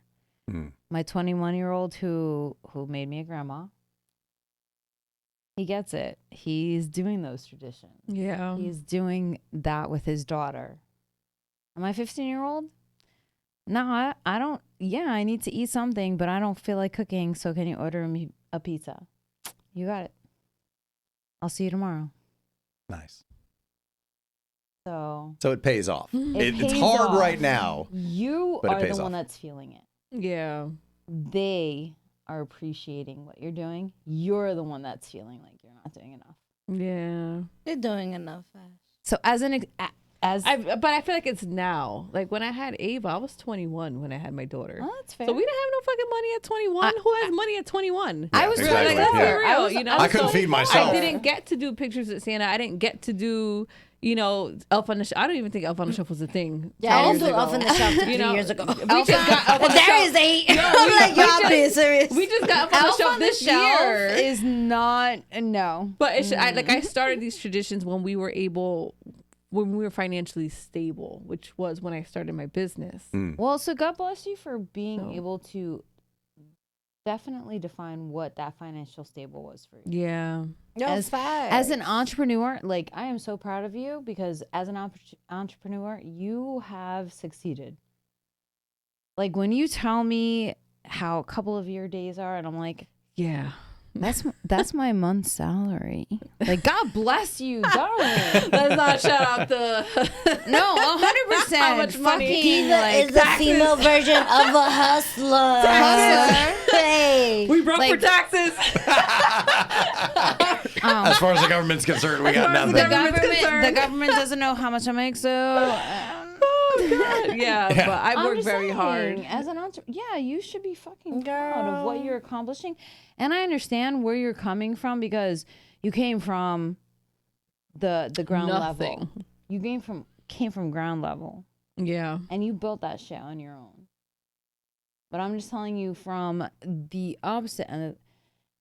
My 21-year-old who made me a grandma, he gets it. He's doing those traditions. Yeah. He's doing that with his daughter. And my 15-year-old, no, I don't. Yeah, I need to eat something, but I don't feel like cooking. So can you order me a pizza? You got it. I'll see you tomorrow. Nice. So So it pays off. It It's pays hard off. right now. You But it are the pays one off. that's feeling it. Yeah. They are appreciating what you're doing. You're the one that's feeling like you're not doing enough. Yeah. You're doing enough, Ash. So But I feel like it's now. Like when I had Ava, I was 21 when I had my daughter. Oh, that's fair. So we didn't have no fucking money at 21. Who has money at 21? I was exactly. Like, let's be Yeah. real, I couldn't feed myself. I didn't get to do pictures at Santa. I didn't get to do, Elf on the Shelf. I don't even think Elf on the Shelf was a thing. Yeah, I 10 didn't do years Elf on ago. the Shelf 3 You know, years ago. We just got Elf on the There Shelf. is 8. Yo, I'm like, y'all just- being serious. We just got Elf on the Elf Shelf on the this Shelf year. is not no. But it's, I started these traditions when we were financially stable, which was when I started my business. Well, so God bless you for being able to definitely define what that financial stable was for you. Yeah. Yo, As an entrepreneur, like, I am so proud of you because as an entrepreneur, you have succeeded. Like, when you tell me how a couple of your days are, and I'm like, Yeah. that's my month's salary. Like, God bless you, darling. Let's not shout out the No, 100%. How much money? Fucking, Diva like, is the female version of a hustler. Hustler. Hey. We broke for Like- taxes. As far as the government's concerned, we got nothing. The government doesn't know how much I make, so. Yeah, but I work very hard. As an entrepreneur, you should be fucking proud of what you're accomplishing. And I understand where you're coming from because you came from the ground level. You came from ground level. Yeah. And you built that shit on your own. But I'm just telling you from the opposite end,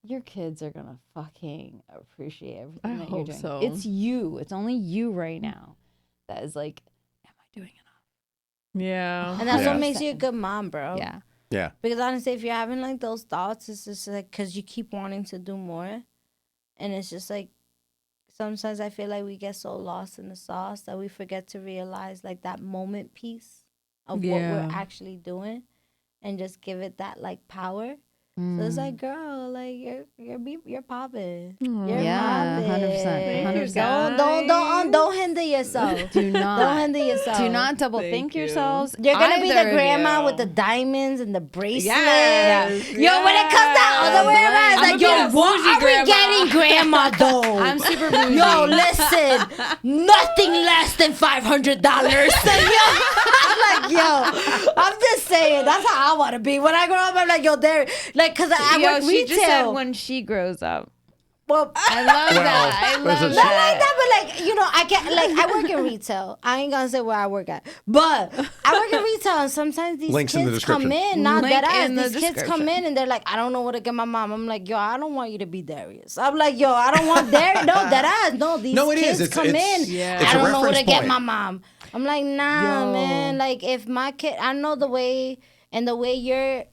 your kids are gonna fucking appreciate everything that you're doing. So. It's you. It's only you right now that is like, am I doing enough? Yeah. And that's what makes you a good mom, bro. Yeah. Yeah. Because honestly, if you're having like those thoughts, it's just like because you keep wanting to do more. And it's just like, sometimes I feel like we get so lost in the sauce that we forget to realize like that moment piece of what we're actually doing and just give it that like power. So it's like, girl, like you're popping. You're popping. 100%. Don't hinder yourself. Don't hinder yourself. Do not double think yourselves. You're gonna be the grandma with the diamonds and the bracelet. Yo, when it comes to other way around, it's like, yo, what are we getting, grandma though? I'm super bougie. Yo, listen, nothing less than $500. I'm like, yo, I'm just saying, that's how I want to be. When I grow up, I'm like, yo, there, like, cause I work she retail. Just said when she grows up. Well, I love that. I love that. Not like that, but like, you know, I can't, like, I work in retail. I ain't gonna say where I work at, but I work in retail, and sometimes these kids come in, not that ass. These kids come in and they're like, I don't know what to get my mom. I'm like, yo, I don't want you to be Darius. I'm like, yo, I don't want Darius. No, that ass. No, these kids come in. I don't know what to get my mom. I'm like, nah, man. Like, if my kid, I know the way you're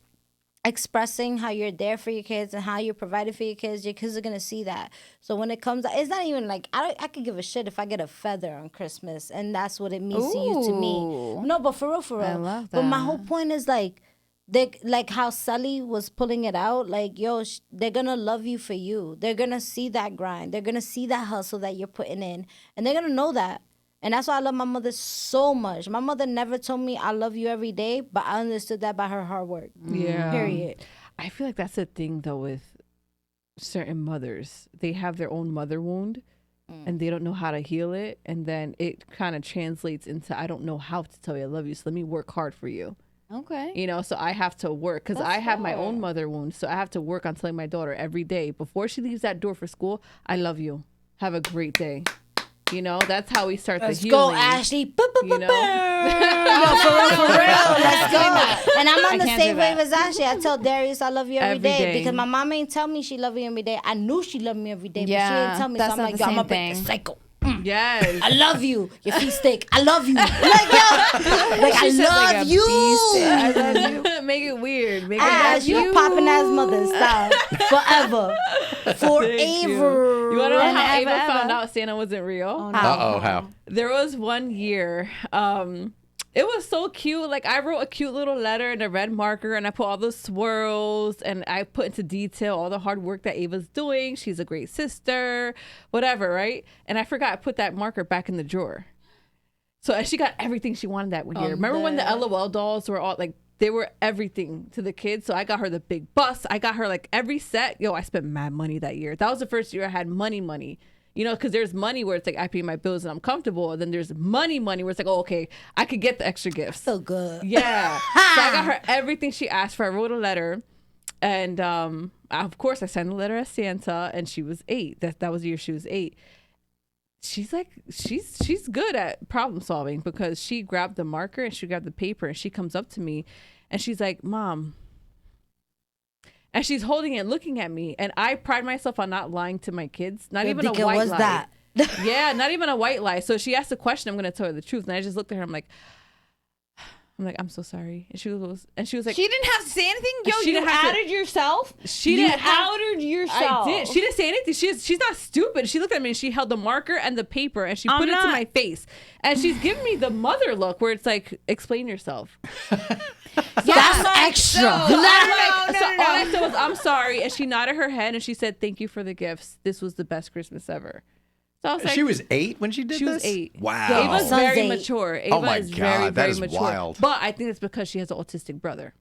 expressing how you're there for your kids and how you're providing for your kids are gonna see that. So when it comes, it's not even like I could give a shit if I get a feather on Christmas and that's what it means to you to me. No, but for real. I love that. But my whole point is like, they like how Sully was pulling it out. Like, yo, they're gonna love you for you. They're gonna see that grind. They're gonna see that hustle that you're putting in, and they're gonna know that. And that's why I love my mother so much. My mother never told me I love you every day, but I understood that by her hard work. Yeah. Period. I feel like that's the thing, though, with certain mothers. They have their own mother wound, and they don't know how to heal it. And then it kind of translates into, I don't know how to tell you I love you, so let me work hard for you. Okay. You know, so I have to work because I have my own mother wound. So I have to work on telling my daughter every day before she leaves that door for school, I love you. Have a great day. You know, that's how we start the healing. Let's go, Ashley. You know? Yo, for real. Let's go. And I'm on the same wave as Ashley. I tell Darius I love you every day because my mom ain't tell me she love me every day. I knew she loved me every day, but she didn't tell me. So I'm like, yo, I'm gonna break the cycle. Yes. I love you. Your feet steak. I love you. Like, yo, like, I love you. I love you. Make it weird. Make it you popping ass mother style. Forever. You want to know how Ava found out Santa wasn't real? Oh, no. How? There was one year. It was so cute. Like, I wrote a cute little letter in a red marker and I put all the swirls and I put into detail all the hard work that Ava's doing. She's a great sister, whatever, right? And I forgot I put that marker back in the drawer. So she got everything she wanted that year. Remember when the LOL dolls were all like, they were everything to the kids. So I got her the big bus. I got her like every set. Yo, I spent mad money that year. That was the first year I had money. You know, because there's money where it's like I pay my bills and I'm comfortable. And then there's money where it's like, oh, okay, I could get the extra gifts. So good. Yeah. So I got her everything she asked for. I wrote a letter. And of course, I sent a letter as Santa. And she was 8. That was the year she was 8. She's like, she's good at problem solving because she grabbed the marker and she grabbed the paper and she comes up to me and she's like, Mom. And she's holding it, looking at me. And I pride myself on not lying to my kids. Not even a white lie. That? Yeah, not even a white lie. So she asked a question, I'm going to tell her the truth. And I just looked at her, I'm like, I'm so sorry. And she was like, she didn't have to say anything. Yo, she you outed yourself. She outed yourself. I did. She didn't say anything. She's not stupid. She looked at me and she held the marker and the paper and she put it to my face. And she's giving me the mother look where it's like, explain yourself. That's extra. So all I said was, I'm sorry. And she nodded her head and she said, thank you for the gifts. This was the best Christmas ever. So I was like, she was 8 when she did this? She was 8. Wow. Ava's very mature. Ava oh my is God, very, that very is mature. wild. But I think it's because she has an autistic brother.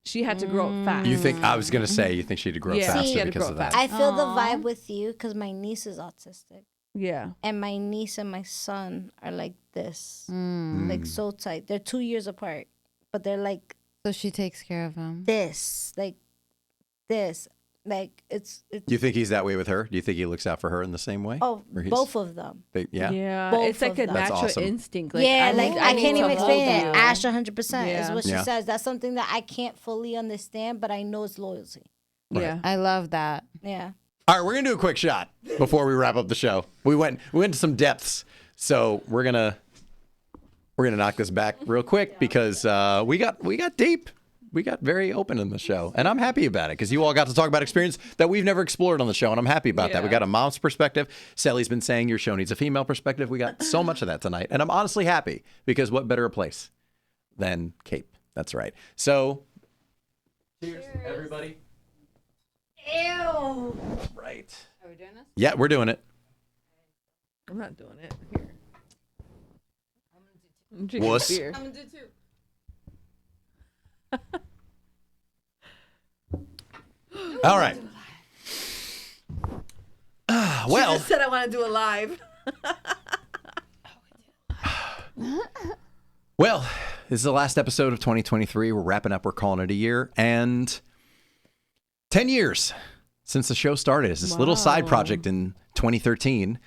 she had to grow up fast. You think, I was going to say, you think she'd grow up Yeah, faster she had to because grow of up that. I feel the vibe with you because my niece is autistic. Yeah. And my niece and my son are like this. Like so tight. They're 2 years apart. But they're like So she takes care of him. this. Like this. Like it's You think he's that way with her? Do you think he looks out for her in the same way? oh, Or he's- both of them. Yeah. Yeah. Both It's like of a them. That's natural awesome. instinct. yeah, I'm- like I need can't to even explain hold it. you. Ash 100% is Yeah. what she Yeah. says. That's something that I can't fully understand, but I know it's loyalty. Yeah. I love that. Yeah. All right, we're gonna do a quick shot before we wrap up the show. We went to some depths, so we're gonna knock this back real quick because we got deep. We got very open in the show, and I'm happy about it because you all got to talk about experience that we've never explored on the show, and I'm happy about that. We got a mom's perspective. Sally's been saying your show needs a female perspective. We got so much of that tonight, and I'm honestly happy because what better a place than Cape? That's right. So, cheers. Everybody. Ew. Right. Are we doing this? Yeah, we're doing it. I'm not doing it. Here. I'm drinking Wuss. beer. I'm gonna do two. All right. Well, She just said I want to do a live. Well, this is the last episode of 2023. We're wrapping up. We're calling it a year. And 10 years since the show started. It's this little side project in 2013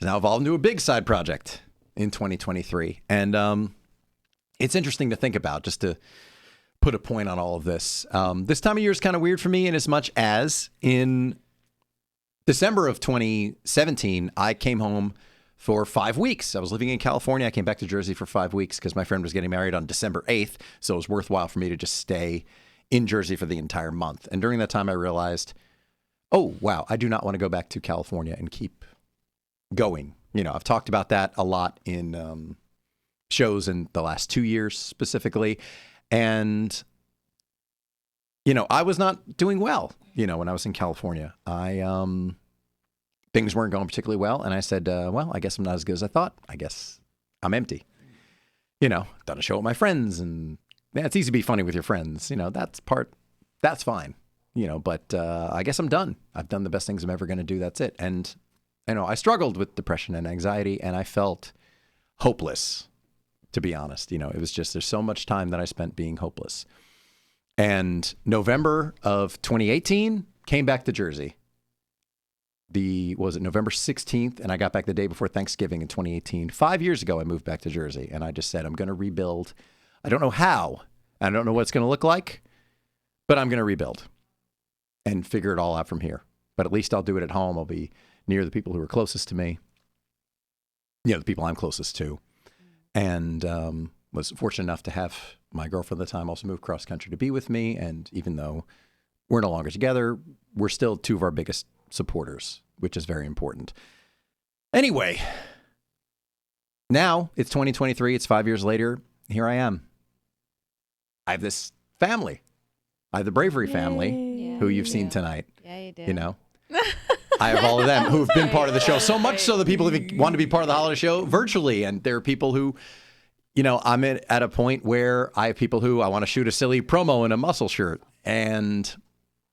has now evolved into a big side project in 2023. And it's interesting to think about, just to put a point on all of this. This time of year is kind of weird for me in as much as in December of 2017, I came home for 5 weeks. I was living in California. I came back to Jersey for 5 weeks because my friend was getting married on December 8th. So it was worthwhile for me to just stay in Jersey for the entire month. And during that time, I realized, oh, wow, I do not want to go back to California and keep going. You know, I've talked about that a lot in shows in the last 2 years specifically. And, you know, I was not doing well, you know, when I was in California. Things weren't going particularly well. And I said, well, I guess I'm not as good as I thought. I guess I'm empty. You know, done a show with my friends, and yeah, it's easy to be funny with your friends. You know, that's fine. You know, but I guess I'm done. I've done the best things I'm ever going to do. That's it. And, you know, I struggled with depression and anxiety, and I felt hopeless, to be honest. You know, it was just, there's so much time that I spent being hopeless. And November of 2018, came back to Jersey. November 16th, and I got back the day before Thanksgiving in 2018. 5 years ago, I moved back to Jersey, and I just said, I'm going to rebuild. I don't know how. I don't know what it's going to look like, but I'm going to rebuild and figure it all out from here. But at least I'll do it at home. I'll be near the people who are closest to me, you know, the people I'm closest to. And was fortunate enough to have my girlfriend at the time also move cross country to be with me. And even though we're no longer together, we're still two of our biggest supporters, which is very important. Anyway, now it's 2023. It's 5 years later. Here I am. I have this family. I have the Bravery family who you've seen tonight. Yeah, you do. You know, I have all of them who have been part of the show. So much so that people even want to be part of the holiday show virtually. And there are people who, you know, I'm at a point where I have people who I want to shoot a silly promo in a muscle shirt, and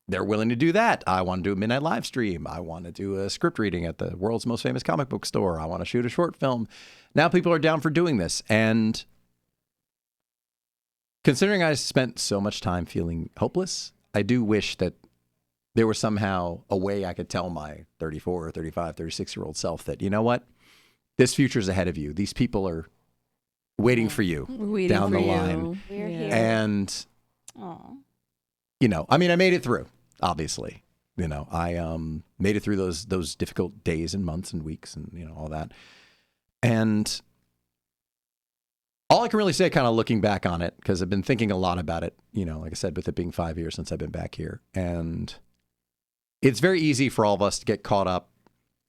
they're willing to do that. I want to do a midnight live stream. I want to do a script reading at the world's most famous comic book store. I want to shoot a short film. Now people are down for doing this. And considering I spent so much time feeling hopeless, I do wish that there was somehow a way I could tell my 34 or 35, 36-year-old self that, you know what? This future's ahead of you. These people are waiting for you down the line. We're here. And, Aw. you know, I mean, I made it through, obviously. You know, I made it through those difficult days and months and weeks and, you know, all that. And all I can really say, kind of looking back on it, because I've been thinking a lot about it, you know, like I said, with it being 5 years since I've been back here. And it's very easy for all of us to get caught up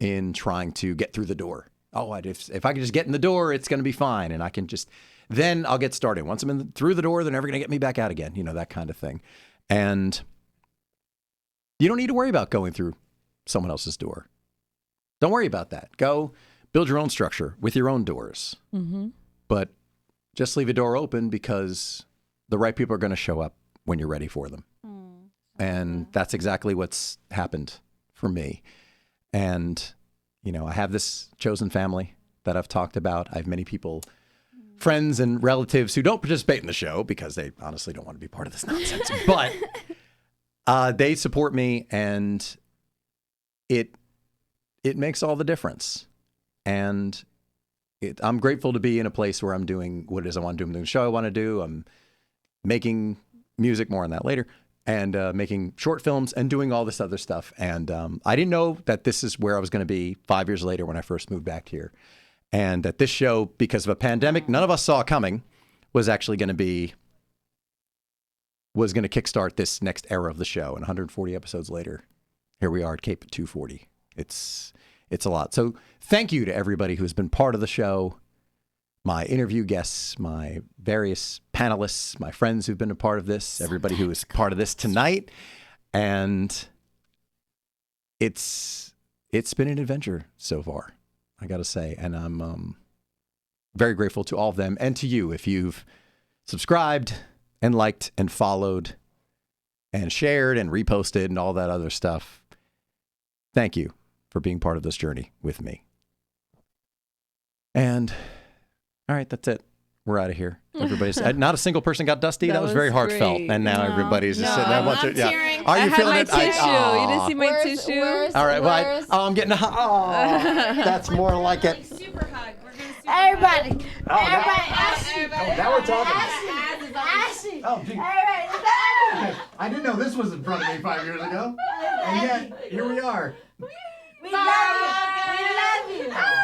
in trying to get through the door. Oh, if I can just get in the door, it's going to be fine. And I can just, then I'll get started. Once I'm through the door, they're never going to get me back out again. You know, that kind of thing. And you don't need to worry about going through someone else's door. Don't worry about that. Go build your own structure with your own doors. Mm-hmm. But just leave a door open, because the right people are going to show up when you're ready for them. And that's exactly what's happened for me. And, you know, I have this chosen family that I've talked about. I have many people, friends and relatives who don't participate in the show because they honestly don't want to be part of this nonsense. But they support me, and it makes all the difference. And I'm grateful to be in a place where I'm doing what it is I want to do. I'm doing the show I want to do. I'm making music, more on that later, and making short films and doing all this other stuff. And I didn't know that this is where I was going to be 5 years later when I first moved back here. And that this show, because of a pandemic none of us saw coming, was actually going to kickstart this next era of the show. And 140 episodes later, here we are at Cape at 240. It's a lot. So thank you to everybody who's been part of the show. My interview guests, my various panelists, my friends who've been a part of this, everybody who is part of this tonight. And it's been an adventure so far, I got to say. And I'm very grateful to all of them, and to you if you've subscribed and liked and followed and shared and reposted and all that other stuff. Thank you for being part of this journey with me. And all right, that's it. We're out of here. Everybody's not a single person got dusty. That was very heartfelt. great. And now everybody's just sitting there. I'm tearing. Are you I had feeling my it? tissue. You didn't see my tissue? All right. I'm getting that's more like it. Super hug. We're gonna super everybody. Ashley. Now we're talking. Ashley. Oh, gee. Everybody. I didn't know this was in front of me 5 years ago. And yet, here we are. We love you. We love you.